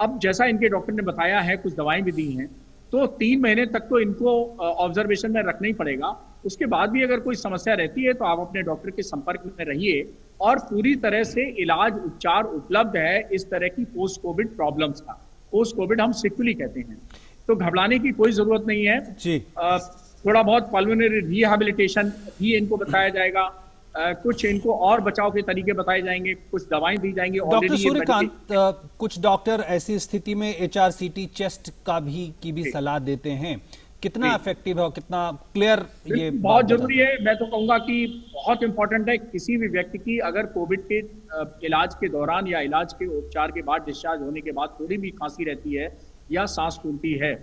अब जैसा इनके डॉक्टर ने बताया है, कुछ दवाएं भी दी हैं, तो 3 महीने तक तो इनको ऑब्जर्वेशन में रखना ही पड़ेगा। उसके बाद भी अगर कोई समस्या रहती है तो आप अपने डॉक्टर के संपर्क में रहिए, और पूरी तरह से इलाज उपचार उपलब्ध है इस तरह की पोस्ट कोविड प्रॉब्लम्स का। पोस्ट कोविड हम सिक्वली कहते हैं। तो घबराने की कोई जरूरत नहीं है जी। थोड़ा बहुत पल्मोनरी रिहैबिलिटेशन भी इनको बताया जाएगा, कुछ इनको और बचाव के तरीके बताए जाएंगे, कुछ दवाएं दी जाएंगी। डॉक्टर सूर्यकांत, कुछ डॉक्टर ऐसी स्थिति में HRCT चेस्ट की भी सलाह देते हैं, कितना इफेक्टिव है और कितना क्लियर ये बहुत जरूरी है। मैं तो कहूंगा कि बहुत इंपॉर्टेंट है। किसी भी व्यक्ति की अगर कोविड के इलाज के दौरान या इलाज के उपचार के बाद, डिस्चार्ज होने के बाद थोड़ी भी खांसी रहती है या सांस फूलती है,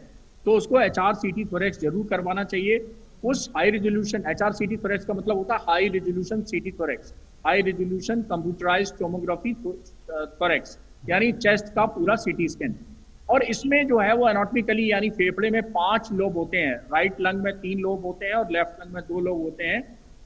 तो उसको HRCT थोरेक्स जरूर करवाना चाहिए। उस हाई रेजोल्यूशन HRCT थोरेक्स का मतलब होता है high resolution CT thorax, high resolution computerised tomography thorax, यानी चेस्ट का पूरा CT स्कैन। और इसमें जो है वो एनाटॉमिकली यानी फेफड़े में 5 लोब होते हैं, राइट लंग में 3 लोब होते हैं और लेफ्ट लंग में 2 लोब होते हैं।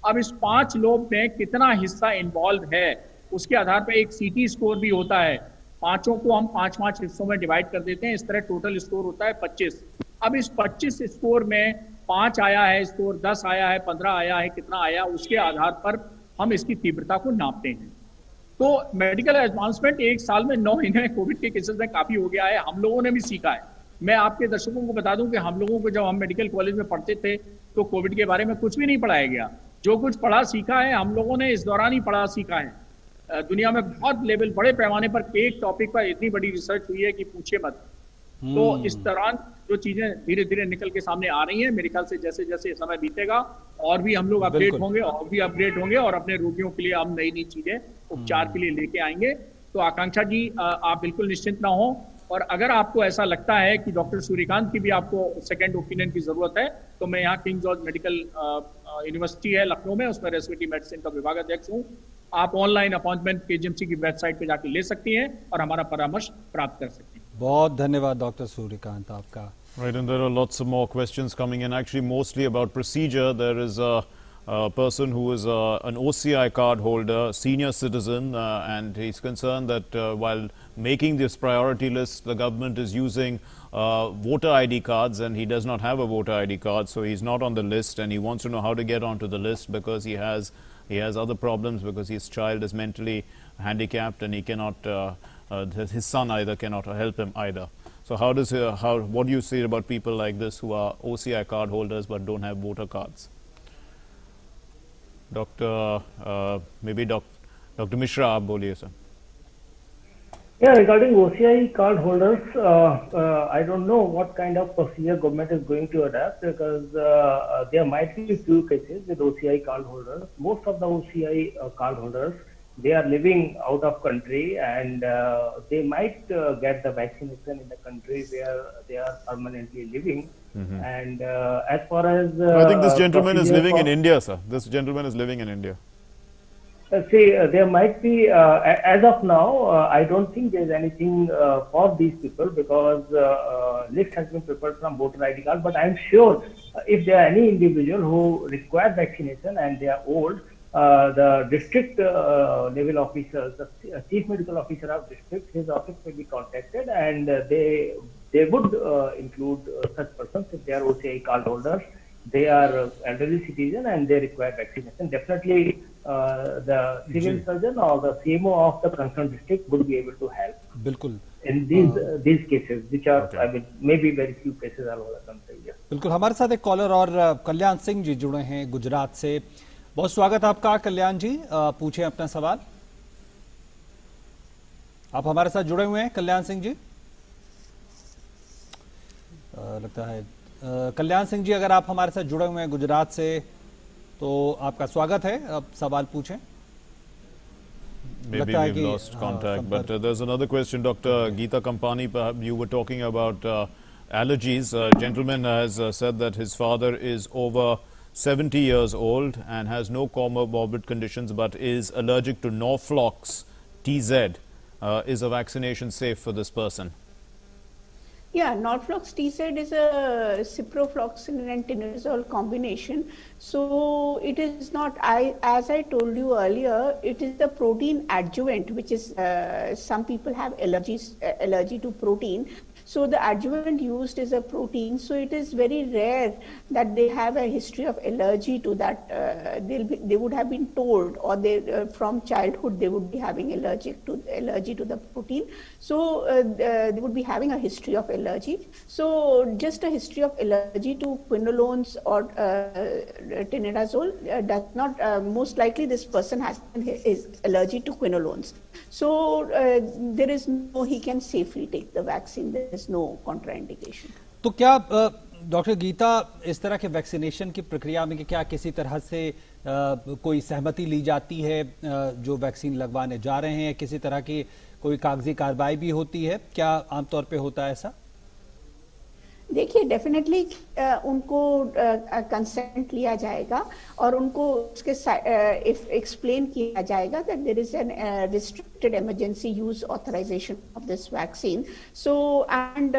अब इस 5 लोब में कितना हिस्सा इन्वॉल्व है उसके आधार पर एक CT स्कोर भी होता है। पांचों को हम 5-5 हिस्सों में डिवाइड कर देते हैं, इस तरह टोटल स्कोर होता है 25। अब इस 25 स्कोर में 5 आया है स्कोर, 10 आया है, 15 आया है, कितना आया, उसके आधार पर हम इसकी तीव्रता को नापते हैं। तो मेडिकल एडवांसमेंट 1 साल में 9 महीने में कोविड के केसेस में काफी हो गया है। हम लोगों ने भी सीखा है। मैं आपके दर्शकों को बता दूं कि हम लोगों को जब हम मेडिकल कॉलेज में पढ़ते थे तो कोविड के बारे में कुछ भी नहीं पढ़ाया गया। जो कुछ पढ़ा सीखा है हम लोगों ने इस दौरान ही पढ़ा सीखा है। दुनिया में बहुत लेवल, बड़े पैमाने पर एक टॉपिक पर इतनी बड़ी रिसर्च हुई है कि पूछे मत। तो इस दौरान जो चीजें धीरे धीरे निकल के सामने आ रही हैं, मेरे ख्याल से जैसे जैसे समय बीतेगा और भी हम लोग अपडेट होंगे और अपने रोगियों के लिए हम नई नई चीजें उपचार के लिए लेके आएंगे। तो आकांक्षा जी, आप बिल्कुल निश्चिंत ना हो। और अगर आपको ऐसा लगता है कि डॉक्टर सूर्यकांत की भी आपको सेकंड ओपिनियन की जरूरत है, तो मैं यहाँ किंग जॉर्ज मेडिकल यूनिवर्सिटी है लखनऊ में, उसमें रेस्पिरेटरी मेडिसिन का विभाग अध्यक्ष हूँ। आप ऑनलाइन अपॉइंटमेंट KGMC की वेबसाइट पे जाके ले सकती हैं और हमारा परामर्श प्राप्त कर सकती हैं। बहुत धन्यवाद डॉक्टर सूर्यकांत आपका। Right, and there are lots of more questions coming in, actually mostly about procedure. There is a person who is an OCI card holder, senior citizen, and he's concerned that while making this priority list, the government is using voter ID cards, and he does not have a voter ID card, so he's not on the list, and he wants to know how to get onto the list because he has other problems, because his child is mentally handicapped and he cannot, his son either cannot help him either. So what do you say about people like this who are OCI card holders but don't have voter cards? Maybe Dr. Mishra, आप बोलिए sir. Yeah, regarding OCI card holders, I don't know what kind of procedure government is going to adapt, because there might be few cases with OCI card holders. Most of the OCI card holders, they are living out of country, and they might get the vaccination in the country where they are permanently living. And as far as I think this gentleman is living in India, sir. This gentleman is living in India. See, there might be, as of now, I don't think there is anything for these people, because list has been prepared from voter ID card. But I'm sure if there are any individual who require vaccination and they are old, the district level officers, the chief medical officer of district, his office will be contacted, and they would include such persons if they are OCI card holders, they are elderly citizen and they require vaccination. Definitely the civil surgeon or the CMO of the concerned district would be able to help. बिल्कुल in these cases, which are I mean maybe very few cases all over the country. बिल्कुल। हमारे साथ एक collar और कल्याण सिंह जी जुड़े हैं गुजरात से। बहुत स्वागत आपका कल्याण जी, पूछें अपना सवाल। आप हमारे साथ जुड़े हुए हैं कल्याण सिंह जी, लगता है कल्याण सिंह जी अगर आप हमारे साथ जुड़े हुए हैं गुजरात से तो आपका स्वागत है, अब सवाल पूछें। Maybe we've lost contact, but there's another question, Dr. Geeta Kampani. Perhaps you were talking about allergies. A gentleman has said that his father is over 70 years old and has no comorbid conditions, but is allergic to Norflox TZ. Is a vaccination safe for this person? Yeah, Norflox TZ is a ciprofloxacin and tinidazole combination. So it is not, as I told you earlier, it is the protein adjuvant, which is some people have allergy to protein. So the adjuvant used is a protein. So it is very rare that they have a history of allergy to that. They would have been told, or they from childhood they would be having allergy to the protein. So they would be having a history of allergy. So just a history of allergy to quinolones or tinidazole does not, most likely this person is allergic to quinolones. So there is no, he can safely take the vaccine. There is no contraindication. तो क्या doctor Gita इस तरह के vaccination की प्रक्रिया में क्या किसी तरह से कोई सहमति ली जाती है जो वैक्सीन लगवाने जा रहे हैं, किसी तरह की कोई कागजी कार्रवाई भी होती है, क्या आमतौर पे होता है ऐसा? देखिए डेफिनेटली उनको कंसेंट लिया जाएगा और उनको उसके एक्सप्लेन किया जाएगा that there is an restricted emergency use authorisation of this vaccine. So and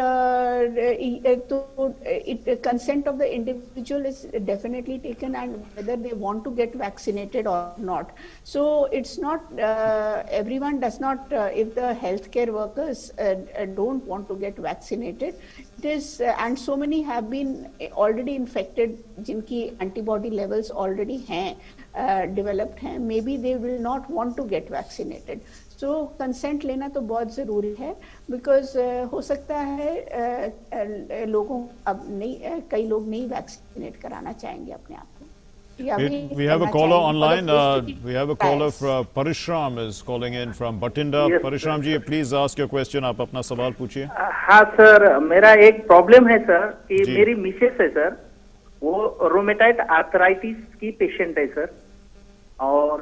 तो it consent of the individual is definitely taken and whether they want to get vaccinated और not. So it's not everyone does not, if the health care workers don't want to get vaccinated, it is and so many have been already infected जिनकी antibody levels already हैं developed हैं, maybe they will not want to get vaccinated. So consent लेना तो बहुत ज़रूरी है because हो सकता है लोगों अब नहीं, कई लोग नहीं वैक्सीनेट कराना चाहेंगे अपने आप को. We have a caller online. We have a caller from Parishram is calling in from Bathinda. Yes, Parishram ji, please ask your question. आप अपना सवाल पूछिए. हाँ सर, मेरा एक प्रॉब्लम है सर कि मेरी मिसेस है सर, वो रोमेटाइड आर्थराइटिस की पेशेंट है सर, और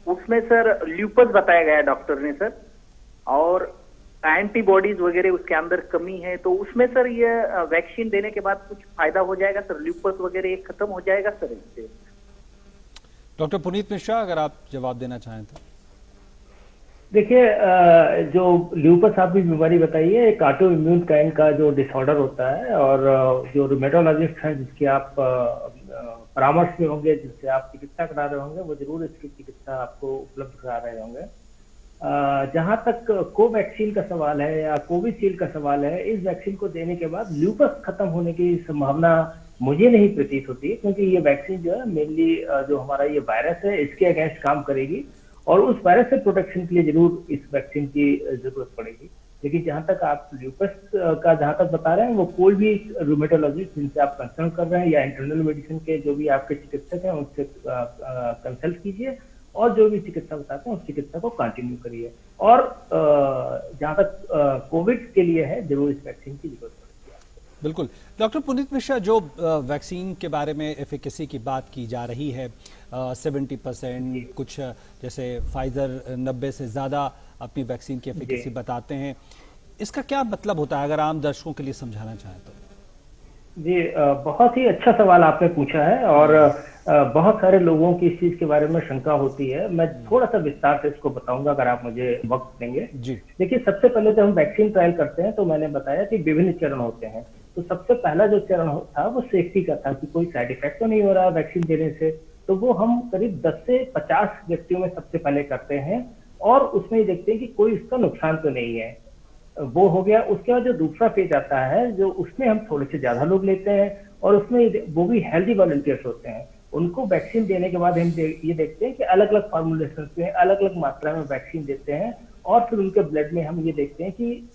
उसमें सर ल्यूपस बताया गया डॉक्टर ने सर, और एंटीबॉडीज वगैरह उसके अंदर कमी है, तो उसमें सर ये वैक्सीन देने के बाद कुछ फायदा हो जाएगा सर? ल्यूपस वगैरह खत्म हो जाएगा सर इससे? डॉक्टर पुनीत मिश्रा, अगर आप जवाब देना चाहें तो. देखिए, जो ल्यूपस आपकी बीमारी बताई है एक ऑटो इम्यून काइंड का जो डिसऑर्डर होता है, और जो रूमेटोलॉजिस्ट हैं जिसके आप परामर्श में होंगे, जिससे आप चिकित्सा करा रहे होंगे, वो जरूर इसकी चिकित्सा आपको उपलब्ध करा रहे होंगे. जहां तक कोवैक्सीन का सवाल है या कोविशील्ड का सवाल है, इस वैक्सीन को देने के बाद ल्यूपस खत्म होने की संभावना मुझे नहीं प्रतीत होती, क्योंकि ये वैक्सीन जो है मेनली जो हमारा ये वायरस है इसके अगेंस्ट काम करेगी, और उस वायरस से प्रोटेक्शन के लिए जरूर इस वैक्सीन की जरूरत पड़ेगी. लेकिन जहां तक आप ल्यूपस का जहां तक बता रहे हैं, वो कोई भी रूमेटोलॉजिस्ट जिनसे आप कंसल्ट कर रहे हैं या इंटरनल मेडिसिन के जो भी आपके चिकित्सक हैं उनसे कंसल्ट कीजिए, और जो भी चिकित्सा बताते हैं उस चिकित्सा को कंटिन्यू करिए. और जहां तक कोविड के लिए है, जरूर इस वैक्सीन की जरूरत पड़ेगी. बिल्कुल. डॉक्टर पुनीत मिश्रा, जो वैक्सीन के बारे में एफिकेसी की बात की जा रही है 70%, कुछ जैसे फाइजर 90 से ज़्यादा अपनी वैक्सीन की एफिकेसी बताते हैं, इसका क्या मतलब होता है अगर आम दर्शकों के लिए समझाना चाहें तो? जी, बहुत ही अच्छा सवाल आपने पूछा है, और बहुत सारे लोगों की इस चीज के बारे में शंका होती है. मैं थोड़ा सा विस्तार से इसको बताऊंगा अगर आप मुझे वक्त देंगे. जी. देखिए, सबसे पहले जब हम वैक्सीन ट्रायल करते हैं तो मैंने बताया कि विभिन्न चरण होते हैं. तो सबसे पहला जो चरण था वो सेफ्टी का था कि कोई साइड इफेक्ट तो नहीं हो रहा वैक्सीन देने से. तो वो हम करीब 10 से 50 व्यक्तियों में सबसे पहले करते हैं, और उसमें ही देखते हैं कि कोई इसका नुकसान तो नहीं है. वो हो गया. उसके बाद जो दूसरा फेज आता है, जो उसमें हम थोड़े से ज्यादा लोग लेते हैं, और उसमें वो भी हेल्दी वॉलंटियर्स होते हैं. उनको वैक्सीन देने के बाद हम ये देखते हैं कि अलग अलग फॉर्मुलेशन में अलग अलग मात्रा में वैक्सीन देते हैं, और फिर उनके ब्लड में हम ये देखते हैं कि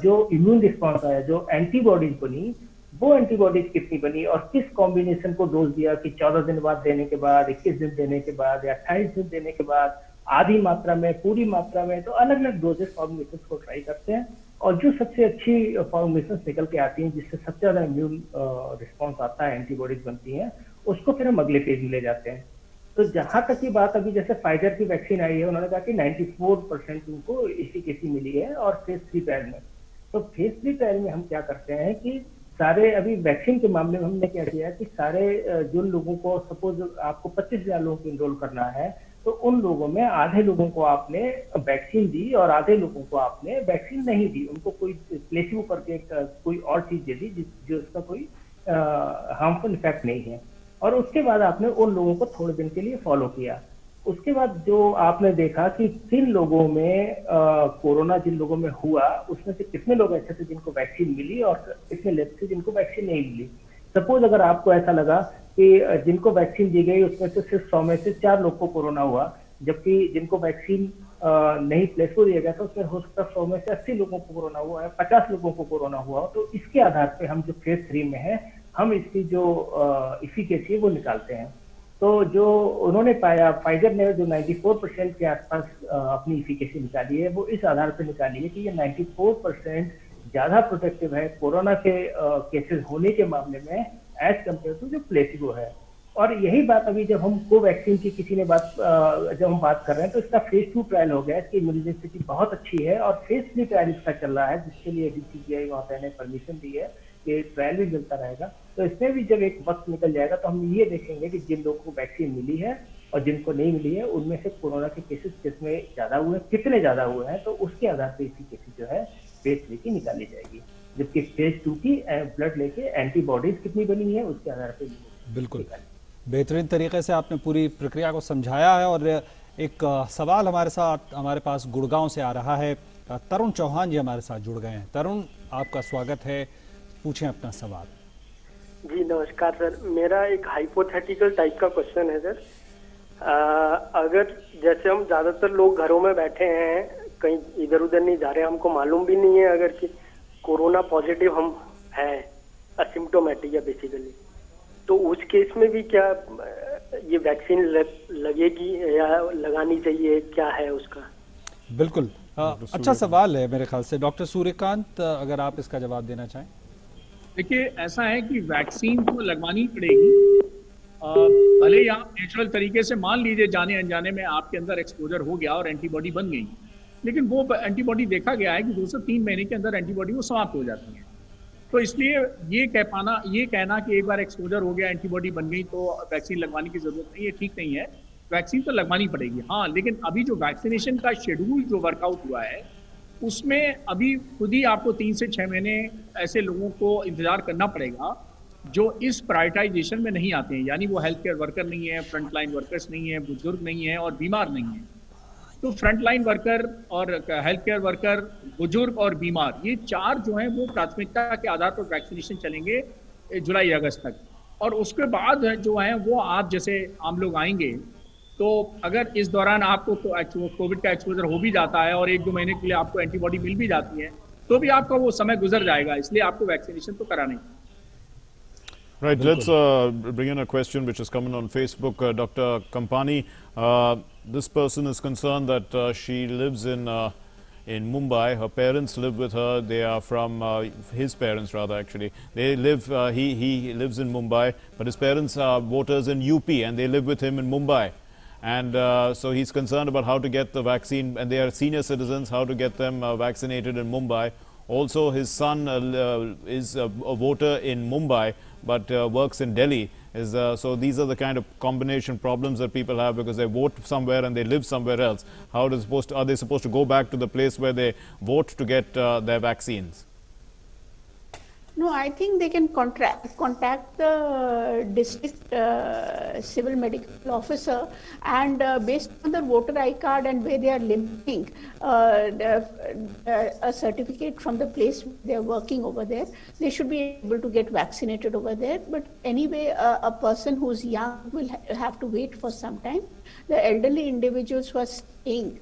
जो इम्यून रिस्पॉन्स आया, जो एंटीबॉडीज बनी, वो एंटीबॉडीज कितनी बनी, और किस कॉम्बिनेशन को डोज दिया, कि 14 दिन बाद देने के बाद, 21 दिन देने के बाद, या 28 दिन देने के बाद, आधी मात्रा में, पूरी मात्रा में. तो अलग अलग डोजेस फॉर्मुलेशन को ट्राई करते हैं, और जो सबसे अच्छी फॉर्मुलेशन निकल के आती हैं, जिससे सबसे ज्यादा इम्यून रिस्पॉन्स आता है, एंटीबॉडीज बनती हैं, उसको फिर हम अगले फेज में ले जाते हैं. तो जहां तक की बात, अभी जैसे फाइजर की वैक्सीन आई है, उन्होंने कहा कि 94% उनको एफिकेसी मिली है, और फेज 3 ट्रायल में. तो फेज 3 ट्रायल में हम क्या करते हैं कि सारे, अभी वैक्सीन के मामले में हमने क्या किया कि सारे जिन लोगों को, सपोज आपको 25,000 लोगों को इनरोल करना है, तो उन लोगों में आधे लोगों को आपने वैक्सीन दी और आधे लोगों को आपने वैक्सीन नहीं दी. उनको कोई प्लेसिबो करके कोई और चीज दे दी जो उसका कोई हार्मफुल इफेक्ट नहीं है. और उसके बाद आपने उन लोगों को थोड़े दिन के लिए फॉलो किया. उसके बाद जो आपने देखा कि किन लोगों में कोरोना जिन लोगों में हुआ उसमें से कितने लोग ऐसे थे जिनको वैक्सीन मिली और कितने लोग थे जिनको वैक्सीन नहीं मिली। सपोज अगर आपको ऐसा लगा कि जिनको वैक्सीन दी गई उसमें से सिर्फ 100 में से 4 लोग को कोरोना हुआ, जबकि जिनको वैक्सीन नहीं प्लेसबो दिया गया था उसमें हो सकता है 100 में से 80 लोगों को कोरोना हुआ है, 50 लोगों को कोरोना हुआ हो। तो इसके आधार पे हम जो फेज 3 में है हम इसकी जो इफिकेसी है वो निकालते हैं। तो जो उन्होंने पाया, फाइजर ने जो 94% के आसपास अपनी इफिकेसी निकाली है, वो इस आधार पर निकाली है कि ये 94% ज्यादा प्रोटेक्टिव है कोरोना के केसेस होने के मामले में एज कम्पेयर टू जो प्लेसिबो है। और यही बात अभी जब हम कोवैक्सीन की किसी ने जब हम बात कर रहे हैं तो इसका फेज 2 ट्रायल हो गया, इसकी इम्यूनिसिटी बहुत अच्छी है और फेज 3 ट्रायल इसका चल रहा है जिसके लिए DCGI वहाँ ने परमिशन दी है कि ट्रायल भी मिलता रहेगा। तो इसमें भी जब एक वक्त निकल जाएगा तो हम ये देखेंगे कि जिन लोगों को वैक्सीन मिली है और जिनको नहीं मिली है उनमें से कोरोना के केसेस किसमें ज्यादा हुए, कितने ज्यादा हुए हैं, तो उसके आधार पर इसी केसेस जो है फेज 3 की निकाली जाएगी, जबकि फेज 2 की ब्लड लेके एंटीबॉडीज कितनी बनी है उसके आधार पर। बिल्कुल बेहतरीन तरीके से आपने पूरी प्रक्रिया को समझाया है। और एक सवाल हमारे पास गुड़गांव से आ रहा है। तरुण चौहान जी हमारे साथ जुड़ गए हैं। तरुण, आपका स्वागत है, पूछें अपना सवाल। जी नमस्कार सर, मेरा एक हाइपोथेटिकल टाइप का क्वेश्चन है सर। अगर जैसे हम ज्यादातर लोग घरों में बैठे हैं, कहीं इधर उधर नहीं जा रहे, हमको मालूम भी नहीं है अगर कि कोरोना पॉजिटिव हम है, असिम्प्टोमेटिक है बेसिकली, तो उस केस में भी क्या ये वैक्सीन लगेगी या लगानी चाहिए, क्या है उसका? बिल्कुल अच्छा सवाल है मेरे ख्याल से। डॉक्टर सूर्यकांत, अगर आप इसका जवाब देना चाहें। देखिए, ऐसा है कि वैक्सीन तो लगवानी पड़ेगी, भले ही आप नेचुरल तरीके से मान लीजिए जाने अनजाने में आपके अंदर एक्सपोजर हो गया और एंटीबॉडी बन गई, लेकिन वो एंटीबॉडी देखा गया है कि 2 से 3 महीने के अंदर एंटीबॉडी वो समाप्त हो जाती है। तो इसलिए ये कहना कि एक बार एक्सपोजर हो गया, एंटीबॉडी बन गई तो वैक्सीन लगवाने की जरूरत नहीं है, ठीक नहीं है। वैक्सीन तो लगवानी पड़ेगी, हाँ, लेकिन अभी जो वैक्सीनेशन का शेड्यूल जो वर्कआउट हुआ है उसमें अभी खुद ही आपको 3 से 6 महीने ऐसे लोगों को इंतजार करना पड़ेगा जो इस प्रायोरिटाइजेशन में नहीं आते हैं, यानी वो हेल्थ केयर वर्कर नहीं है, फ्रंट लाइन वर्कर्स नहीं है, बुजुर्ग नहीं है और बीमार नहीं है। तो फ्रंट लाइन वर्कर और हेल्थ केयर वर्कर, बुजुर्ग और बीमार, ये 4 जो हैं वो प्राथमिकता के आधार पर वैक्सीनेशन चलेंगे जुलाई अगस्त तक। और उसके बाद जो है वो आप जैसे आम लोग आएंगे, तो अगर इस दौरान आपको कोविड का एक्सपोजर हो भी जाता है और 1-2 महीने के लिए आपको एंटीबॉडी मिल भी जाती है, तो भी आपका वो समय गुजर जाएगा, इसलिए आपको वैक्सीनेशन तो कराना ही। Right, let's bring in a question which is coming on Facebook. Dr. Kampani, this person is concerned that she lives in Mumbai. Her parents live with her. They are from his parents, rather actually. They live. He lives in Mumbai, but his parents are voters in UP, and they live with him in Mumbai. And so he's concerned about how to get the vaccine, and they are senior citizens. How to get them vaccinated in Mumbai. Also, his son is a voter in Mumbai, but works in Delhi. So these are the kind of combination problems that people have because they vote somewhere and they live somewhere else. Are they supposed to go back to the place where they vote to get their vaccines? No, I think they can contact the district civil medical officer, and based on the voter ID card and where they are living, a certificate from the place they are working over there, they should be able to get vaccinated over there. But anyway, a person who's young will have to wait for some time. The elderly individuals who are staying,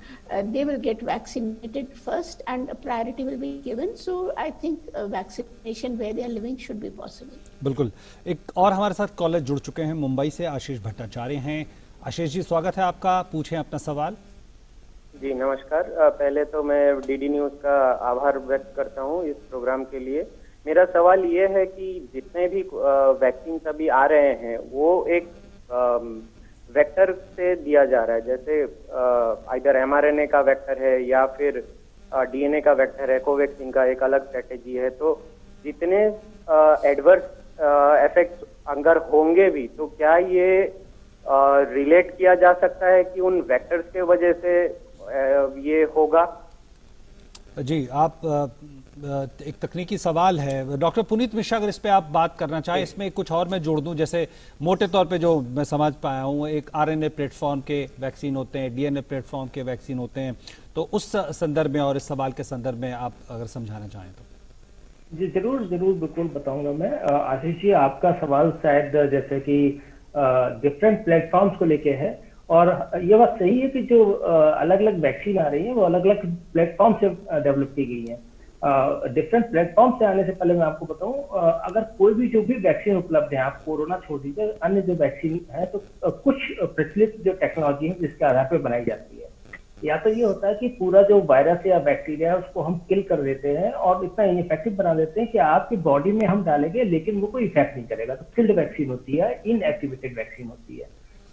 they will get vaccinated first and a priority will be given. So I think vaccination where they are living should be possible. बिल्कुल। एक और हमारे साथ collar जुड़ चुके हैं, मुंबई से आशीष भट्टाचार्य हैं। आशीष जी, स्वागत है आपका, पूछें अपना सवाल। जी नमस्कार। पहले तो मैं डीडी न्यूज का आभार व्यक्त करता हूं इस प्रोग्राम के लिए। मेरा सवाल ये है कि जितने भी वैक्सीन अभी आ रहे हैं वो एक वेक्टर से दिया जा रहा है, जैसे आइदर mRNA का वेक्टर है या फिर DNA का वेक्टर है, कोवैक्सीन का एक अलग स्ट्रेटेजी है। तो जितने एडवर्स इफेक्ट्स अगर होंगे भी, तो क्या ये रिलेट किया जा सकता है कि उन वेक्टर्स के वजह से ये होगा? जी, आप एक तकनीकी सवाल है डॉक्टर पुनीत मिश्रा, अगर इस पे आप बात करना चाहें। इसमें कुछ और मैं जोड़ दूं, जैसे मोटे तौर पे जो मैं समझ पाया हूं, एक आरएनए प्लेटफॉर्म के वैक्सीन होते हैं, डीएनए प्लेटफॉर्म के वैक्सीन होते हैं, तो उस संदर्भ में और इस सवाल के संदर्भ में आप अगर समझाना चाहें तो। जी जरूर जरूर, बिल्कुल बताऊंगा मैं। आशीष जी, आपका सवाल शायद जैसे कि डिफरेंट प्लेटफॉर्म्स को लेके है, और ये बात सही है कि जो अलग अलग वैक्सीन आ रही है वो अलग अलग प्लेटफॉर्म से डेवलप की गई है। डिफरेंट प्लेटफॉर्म से आने से पहले मैं आपको बताऊं, अगर कोई भी जो भी वैक्सीन उपलब्ध है, आप कोरोना छोड़ दीजिए, अन्य जो वैक्सीन है तो कुछ प्रचलित जो टेक्नोलॉजी है जिसके आधार पर बनाई जाती है। या तो ये होता है कि पूरा जो वायरस या बैक्टीरिया है उसको हम किल कर देते हैं और इतना इनइफेक्टिव बना देते हैं कि आपकी बॉडी में हम डालेंगे लेकिन वो कोई इफेक्ट नहीं करेगा, तो किल्ड वैक्सीन होती है, इनएक्टिवेटेड वैक्सीन होती है।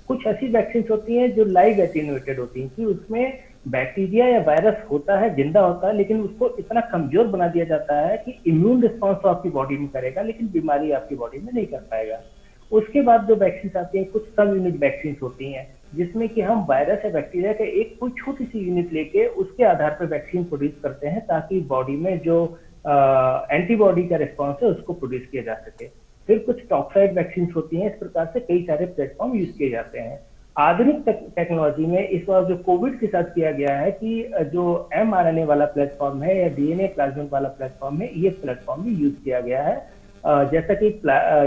कुछ ऐसी वैक्सीन होती हैं जो लाइव एटेन्यूएटेड होती हैं कि उसमें बैक्टीरिया या वायरस होता है, जिंदा होता है, लेकिन उसको इतना कमजोर बना दिया जाता है कि इम्यून रिस्पॉन्स तो आपकी बॉडी में करेगा लेकिन बीमारी आपकी बॉडी में नहीं कर पाएगा। उसके बाद जो वैक्सीन आती हैं, कुछ सब यूनिट वैक्सीन होती हैं जिसमें कि हम वायरस या बैक्टीरिया का एक कोई छोटी सी यूनिट लेके उसके आधार पर वैक्सीन प्रोड्यूस करते हैं ताकि बॉडी में जो एंटीबॉडी का रिस्पॉन्स है उसको प्रोड्यूस किया जा सके। फिर कुछ टॉक्साइड वैक्सीन होती हैं। इस प्रकार से कई सारे प्लेटफॉर्म यूज किए जाते हैं। आधुनिक टेक्नोलॉजी में इस बार जो कोविड के साथ किया गया है कि जो mRNA वाला प्लेटफॉर्म है या डीएनए प्लाज्मिड वाला प्लेटफॉर्म है, ये प्लेटफॉर्म भी यूज किया गया है। जैसा कि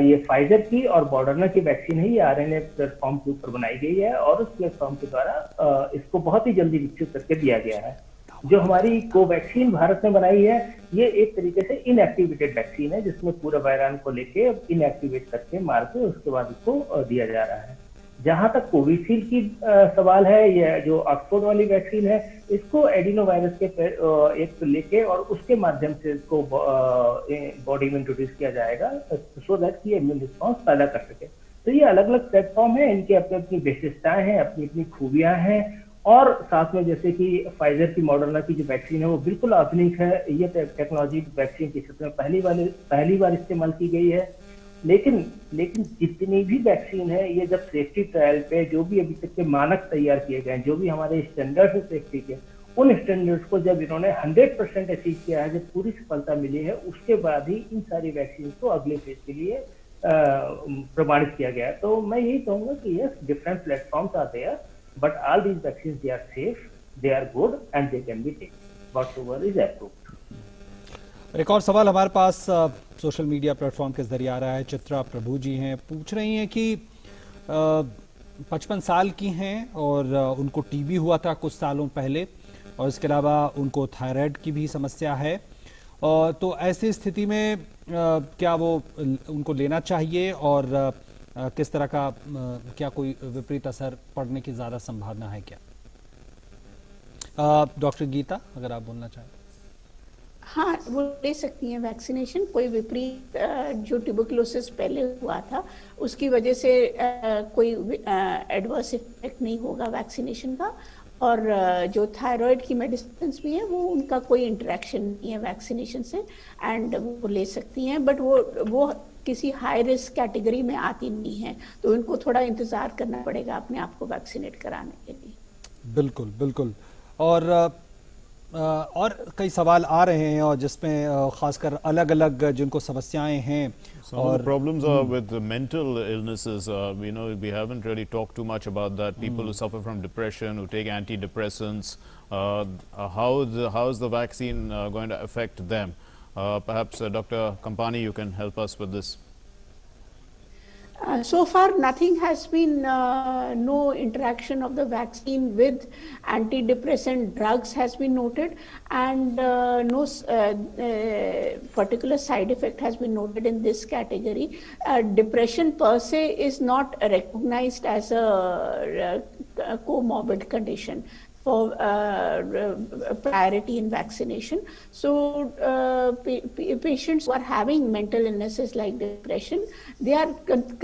ये फाइजर की और मॉडर्ना की वैक्सीन है, ये आरएनए प्लेटफॉर्म के ऊपर बनाई गई है और उस प्लेटफॉर्म के द्वारा इसको बहुत ही जल्दी विकसित करके दिया गया है। जो हमारी कोवैक्सीन भारत में बनाई है, ये एक तरीके से इनएक्टिवेटेड वैक्सीन है जिसमें पूरा वायरस को लेके इनएक्टिवेट करके मार के उसके बाद इसको दिया जा रहा है। जहां तक कोविशील्ड की सवाल है, ये जो ऑक्सफोर्ड वाली वैक्सीन है, इसको एडिनो वायरस के एक लेके और उसके माध्यम से इसको बॉडी में इंट्रोड्यूस किया जाएगा सो दैट कि इम्यून रिस्पॉन्स पैदा कर सके। तो ये अलग अलग प्लेटफॉर्म है, इनकी अपनी अपनी विशेषताएं हैं, अपनी अपनी खूबियां हैं। और साथ में जैसे कि फाइजर की मॉडर्ना की जो वैक्सीन है वो बिल्कुल आधुनिक है। ये टेक्नोलॉजी वैक्सीन के क्षेत्र में पहली बार इस्तेमाल की गई है। लेकिन जितनी भी वैक्सीन है, ये जब सेफ्टी ट्रायल पे जो भी अभी तक के मानक तैयार किए गए हैं, जो भी हमारे स्टैंडर्ड है सेफ्टी के, उन स्टैंडर्ड्स को जब इन्होंने 100% अचीव किया है, जब पूरी सफलता मिली है, उसके बाद ही इन सारी वैक्सीन को अगले फेज के लिए प्रमाणित किया गया है। तो मैं यही कहूंगा कि yes, different platforms are there, but all these vaccines, they are safe, they are good and they can be taken whatever is approved। एक और सवाल हमारे पास सोशल मीडिया प्लेटफॉर्म के जरिए आ रहा है। चित्रा प्रभु जी हैं, पूछ रही हैं कि 55 साल की हैं और उनको टीबी हुआ था कुछ सालों पहले और इसके अलावा उनको थायराइड की भी समस्या है। तो ऐसी स्थिति में क्या वो उनको लेना चाहिए और किस तरह का क्या कोई विपरीत असर पड़ने की ज्यादा संभावना है क्या? डॉक्टर गीता, अगर आप बोलना चाहें। हाँ, वो ले सकती हैं वैक्सीनेशन। कोई विपरीत जो ट्यूबरकुलोसिस पहले हुआ था उसकी वजह से कोई एडवर्स इफेक्ट नहीं होगा वैक्सीनेशन का। और जो थायराइड की मेडिसिन भी है वो उनका कोई इंटरेक्शन नहीं है वैक्सीनेशन से, एंड वो ले सकती हैं। बट वो किसी हाई रिस्क कैटेगरी में आती नहीं है, तो उनको थोड़ा इंतजार करना पड़ेगा अपने आप को वैक्सीनेट कराने के लिए। बिल्कुल बिल्कुल। और कई सवाल आ रहे हैं और जिसमें खासकर अलग अलग जिनको समस्याएं हैं। Some of the problems are with the mental illnesses. We haven't really talked too much about that. People who suffer from depression, who take antidepressants, how is the vaccine going to affect them? Perhaps Dr. Kampani, you can help us with this. So far nothing has been, no interaction of the vaccine with antidepressant drugs has been noted, and no particular side effect has been noted in this category. Depression per se is not recognized as a comorbid condition for priority in vaccination. So patients who are having mental illnesses like depression, they are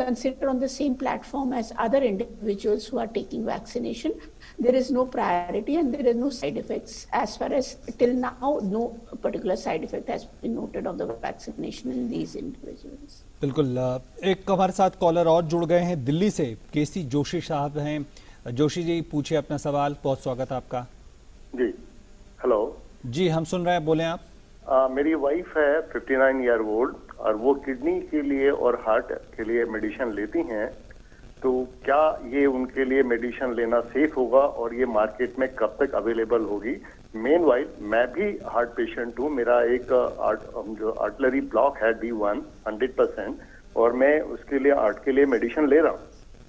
considered on the same platform as other individuals who are taking vaccination. There is no priority and there is no side effects. As far as till now, no particular side effect has been noted of the vaccination in these individuals. बिल्कुल। एक हमारे साथ collar और जुड़ गए हैं दिल्ली से, केसी जोशी साहब हैं। जोशी जी, पूछिए अपना सवाल। बहुत स्वागत है आपका। जी, हेलो। जी हम सुन रहे हैं, बोलें आप। मेरी वाइफ है 59 ईयर ओल्ड और वो किडनी के लिए और हार्ट के लिए मेडिसिन लेती हैं, तो क्या ये उनके लिए मेडिसिन लेना सेफ होगा और ये मार्केट में कब तक अवेलेबल होगी? मेनवाइल मैं भी हार्ट पेशेंट हूँ, मेरा एक जो आर्टलरी ब्लॉक है D1 100% और मैं उसके लिए हार्ट के लिए मेडिसिन ले रहा हूँ,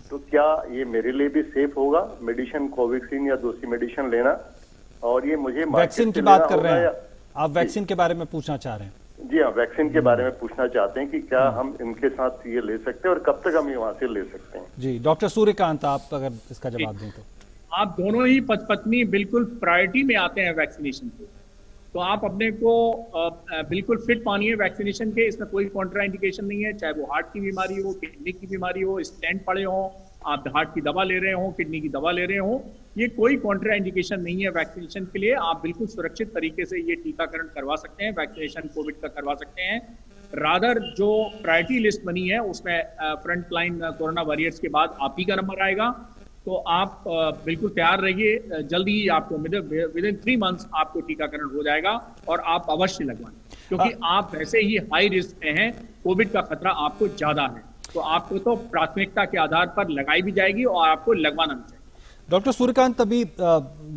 तो क्या ये मेरे लिए भी सेफ होगा मेडिसिन कोवैक्सीन या दूसरी मेडिसिन लेना? और ये मुझे वैक्सीन की बात कर रहे हैं आप, वैक्सीन के बारे में पूछना चाह रहे हैं? जी हाँ, वैक्सीन के बारे में पूछना चाहते हैं कि क्या हम इनके साथ ये ले सकते हैं और कब तक हम ये वहां से ले सकते हैं? जी डॉक्टर सूर्यकांत, आप अगर इसका जवाब दें तो। आप दोनों ही पत्नी बिल्कुल प्रायोरिटी में आते हैं वैक्सीनेशन के, तो आप अपने को बिल्कुल फिट मानिए वैक्सीनेशन के। इसमें कोई कॉन्ट्रा इंडिकेशन नहीं है, चाहे वो हार्ट की बीमारी हो, किडनी की बीमारी हो, स्टेंट पड़े हो, आप हार्ट की दवा ले रहे हो, किडनी की दवा ले रहे हो, ये कोई कॉन्ट्रा इंडिकेशन नहीं है वैक्सीनेशन के लिए। आप बिल्कुल सुरक्षित तरीके से ये टीकाकरण करवा सकते हैं, वैक्सीनेशन कोविड का करवा सकते हैं। रादर जो प्रायोरिटी लिस्ट बनी है उसमें फ्रंट लाइन कोरोना वॉरियर्स के बाद आप ही का नंबर आएगा, तो आप बिल्कुल तैयार रहिए। जल्दी ही आपको विद इन 3 मंथ्स आपको टीकाकरण हो जाएगा और आप अवश्य लगवाएं, क्योंकि आप वैसे ही हाई रिस्क में हैं, कोविड का खतरा आपको ज्यादा है, तो आपको तो प्राथमिकता के आधार पर लगाई भी जाएगी और आपको लगवाना भी चाहिए। डॉक्टर सूर्यकांत, अभी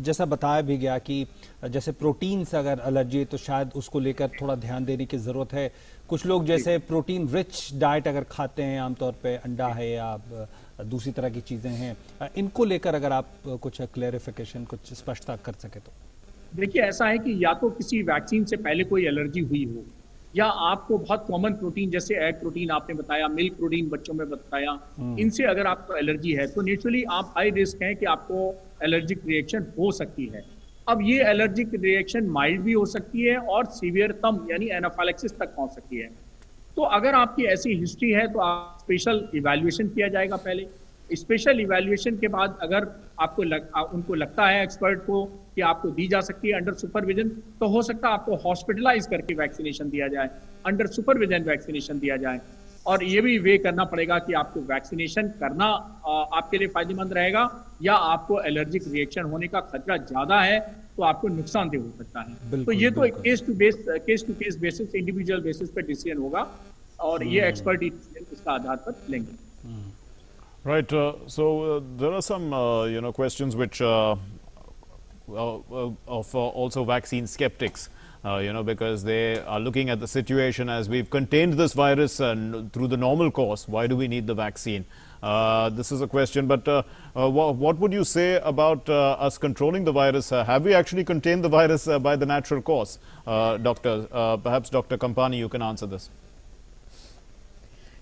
जैसा बताया भी गया कि जैसे प्रोटीन से अगर एलर्जी है तो शायद उसको लेकर थोड़ा ध्यान देने की जरूरत है। कुछ लोग जैसे प्रोटीन रिच डाइट अगर खाते हैं, आमतौर पे अंडा है या दूसरी तरह की चीजें हैं, इनको लेकर अगर आप कुछ क्लैरिफिकेशन, कुछ स्पष्टता कर सके तो। देखिए ऐसा है कि या तो किसी वैक्सीन से पहले कोई एलर्जी हुई हो, या आपको बहुत कॉमन प्रोटीन जैसे एग प्रोटीन आपने बताया, मिल्क प्रोटीन बच्चों में बताया, इनसे अगर आपको एलर्जी है तो नेचुरली आप हाई रिस्क हैं कि आपको एलर्जिक रिएक्शन हो सकती है। अब ये एलर्जिक रिएक्शन माइल्ड भी हो सकती है और सीवियरतम यानी एनाफाइलैक्सिस तक पहुंच सकती है। तो अगर आपकी ऐसी हिस्ट्री है तो आप स्पेशल इवैल्यूएशन किया जाएगा पहले। स्पेशल इवैल्यूएशन के बाद अगर आपको उनको लगता है एक्सपर्ट को कि आपको दी जा सकती है अंडर सुपरविजन, तो हो सकता है आपको हॉस्पिटलाइज करके वैक्सीनेशन दिया जाए, अंडर सुपरविजन वैक्सीनेशन दिया जाए। और ये भी वे करना पड़ेगा कि आपको वैक्सीनेशन करना आपके लिए फायदेमंद रहेगा या आपको एलर्जिक रिएक्शन होने का खतरा ज्यादा है तो आपको नुकसानदेह हो सकता है। तो ये तो case to case basis, individual basis पे डिसीजन होगा और ये एक्सपर्ट इसका आधार पर लेंगे। Right. So there are some questions which of also vaccine skeptics. Because they are looking at the situation as we've contained this virus through the normal course. Why do we need the vaccine? This is a question, but what would you say about us controlling the virus? Have we actually contained the virus by the natural course? Doctor, perhaps Dr. Kampani, you can answer this.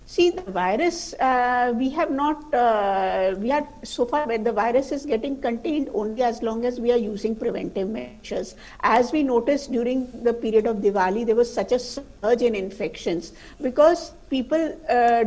See, the virus, we have not, we are so far when the virus is getting contained only as long as we are using preventive measures. As we noticed during the period of Diwali, there was such a surge in infections because people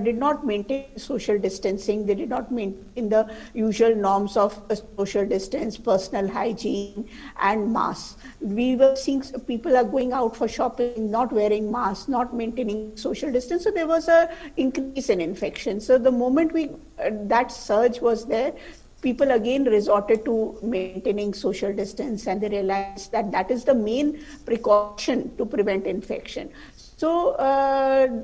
did not maintain social distancing. They did not maintain the usual norms of social distance, personal hygiene and masks. We were seeing people are going out for shopping, not wearing masks, not maintaining social distance. So there was a increase in infection. So the moment that surge was there, people again resorted to maintaining social distance, and they realized that that is the main precaution to prevent infection. So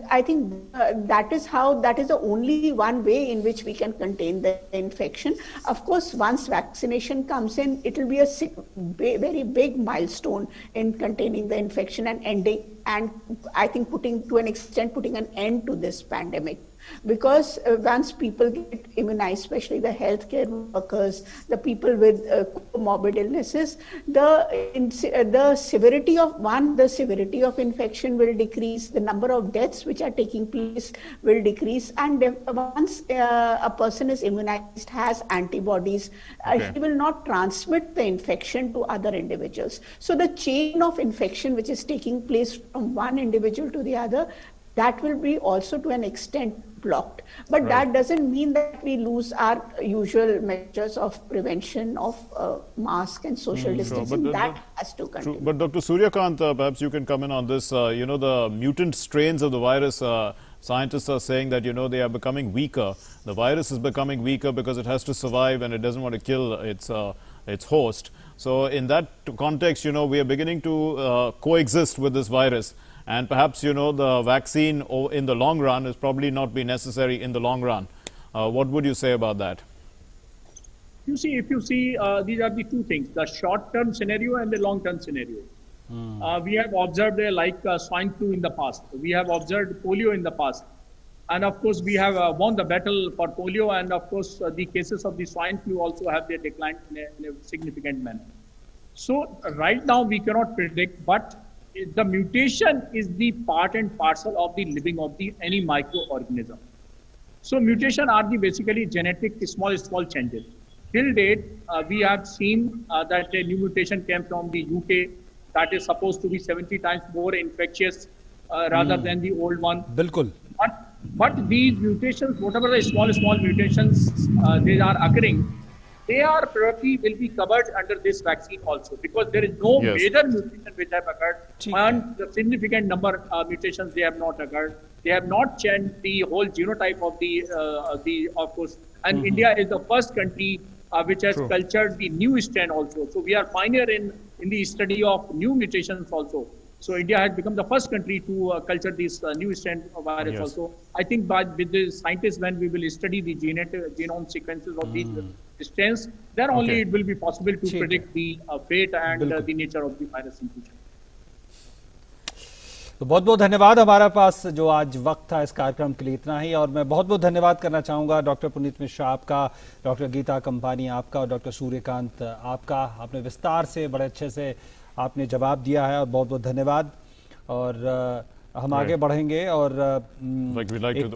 I think that is the only one way in which we can contain the infection. Of course, once vaccination comes in, it will be a very big milestone in containing the infection and ending, and I think putting an end to this pandemic. Because once people get immunized, especially the healthcare workers, the people with comorbid illnesses, the severity of infection will decrease, the number of deaths which are taking place will decrease, and once a person is immunized, has antibodies, he will not transmit the infection to other individuals. So the chain of infection which is taking place from one individual to the other, that will be also to an extent blocked. But that doesn't mean that we lose our usual measures of prevention of mask and social distancing. That has to continue. But Dr. Suryakant, perhaps you can come in on this. The mutant strains of the virus, scientists are saying that, they are becoming weaker. The virus is becoming weaker because it has to survive and it doesn't want to kill its host. So in that context, we are beginning to coexist with this virus. And perhaps, the vaccine in the long run is probably not be necessary in the long run. What would you say about that? If you see, these are the two things, the short-term scenario and the long-term scenario. We have observed swine flu in the past. We have observed polio in the past. And of course, we have won the battle for polio. And of course, the cases of the swine flu also have their decline in a significant manner. So right now, we cannot predict, but the mutation is the part and parcel of the living of any microorganism. So mutation are the basically genetic small changes. Till date, we have seen that a new mutation came from the UK that is supposed to be 70 times more infectious rather than the old one. Bilkul. But these mutations, whatever the small mutations they are occurring, they are probably will be covered under this vaccine also, because there is no major mutation which have occurred, and the significant number of mutations they have not occurred. They have not changed the whole genotype of the of course. And India is the first country which has cultured the new strain also. So we are pioneer in the study of new mutations also. So India has become the first country to culture this new strain of virus also. I think with the scientists, when we will study the genome sequences of these strains, then only it will be possible to predict the fate and the nature of the virus in future. तो बहुत बहुत धन्यवाद। हमारा पास जो आज वक्त था इस कार्यक्रम के लिए इतना ही, और मैं बहुत बहुत धन्यवाद करना चाहूँगा डॉक्टर पुनीत मिश्रा आपका, डॉक्टर गीता कंपानी आपका और डॉक्टर सूर्यकांत आपका। आपने विस्तार से बड़े अच्छे से आपने जवाब दिया है और बहुत बहुत धन्यवाद। और हम आगे बढ़ेंगे और एक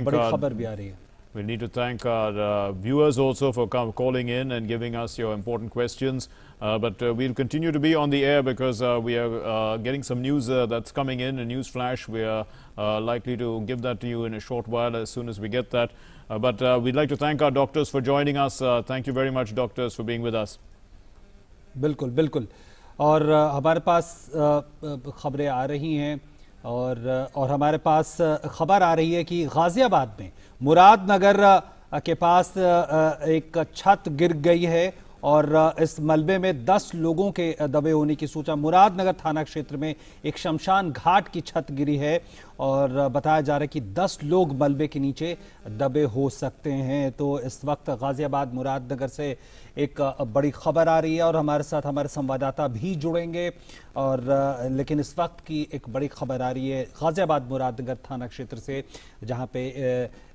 बड़ी खबर भी आ रही है। We need to thank our viewers also for calling in and giving us your important questions. But we'll continue to be on the air because we are getting some news that's coming in, a news flash. We are likely to give that to you in a short while as soon as we get that. But we'd like to thank our doctors for joining us. Thank you very much, doctors, for being with us. बिल्कुल बिल्कुल। और हमारे पास खबरें आ रही हैं और हमारे पास खबर आ रही है कि गाजियाबाद में मुरादनगर के पास एक छत गिर गई है और इस मलबे में 10 लोगों के दबे होने की सूचना। मुरादनगर थाना क्षेत्र में एक शमशान घाट की छत गिरी है और बताया जा रहा है कि 10 लोग मलबे के नीचे दबे हो सकते हैं। तो इस वक्त गाजियाबाद मुरादनगर से एक बड़ी खबर आ रही है और हमारे साथ हमारे संवाददाता भी जुड़ेंगे। और लेकिन इस वक्त की एक बड़ी खबर आ रही है गाजियाबाद मुरादनगर थाना क्षेत्र से, जहां पे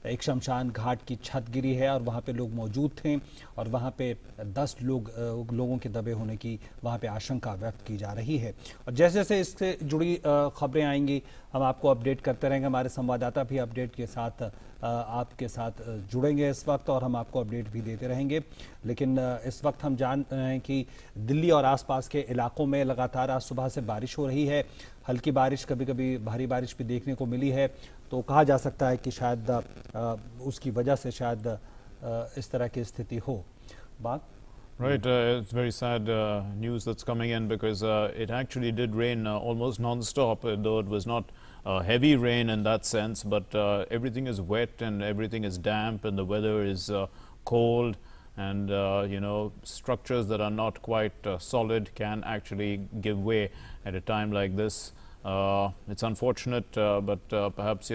एक शमशान घाट की छत गिरी है और वहां पे लोग मौजूद थे और वहां पे 10 लोगों के दबे होने की वहां पे आशंका व्यक्त की जा रही है। और जैसे जैसे इससे जुड़ी खबरें आएंगी हम आपको अपडेट करते रहेंगे। हमारे संवाददाता भी अपडेट के साथ आपके साथ जुड़ेंगे इस वक्त और हम आपको अपडेट भी देते रहेंगे। लेकिन इस वक्त हम जान रहे हैं कि दिल्ली और आसपास के इलाकों में लगातार आज सुबह से बारिश हो रही है। हल्की बारिश, कभी कभी भारी बारिश भी देखने को मिली है। तो कहा जा सकता है कि शायद उसकी वजह से शायद इस तरह की स्थिति हो। बात Right, it's very sad news that's coming in because it actually did rain almost non-stop, though it was not heavy rain in that sense, but everything is wet and everything is damp and the weather is cold, and structures that are not quite solid can actually give way at a time like this. It's unfortunate, but perhaps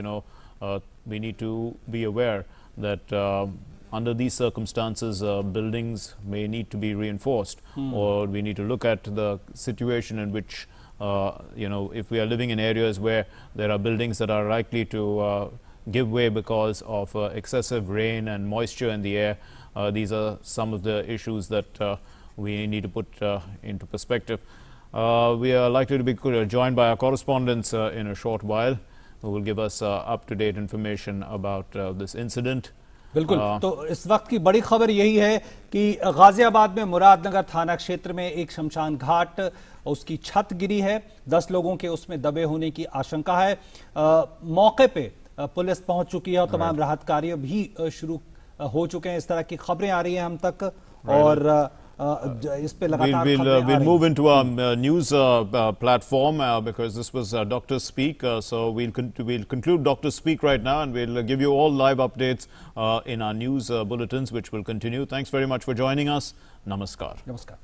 we need to be aware that under these circumstances, buildings may need to be reinforced, or we need to look at the situation in which, if we are living in areas where there are buildings that are likely to give way because of excessive rain and moisture in the air. These are some of the issues that we need to put into perspective. We are likely to be joined by our correspondents in a short while, who will give us up-to-date information about this incident. बिल्कुल। तो इस वक्त की बड़ी खबर यही है कि गाजियाबाद में मुरादनगर थाना क्षेत्र में एक शमशान घाट, उसकी छत गिरी है। 10 लोगों के उसमें दबे होने की आशंका है। मौके पे पुलिस पहुंच चुकी है और तमाम राहत कार्य भी शुरू हो चुके हैं। इस तरह की खबरें आ रही हैं हम तक और इस पे लगातार we'll move into our news platform because this was Dr. Speak. So we'll conclude Dr. Speak right now, and we'll give you all live updates in our news bulletins, which will continue. Thanks very much for joining us. Namaskar. Namaskar.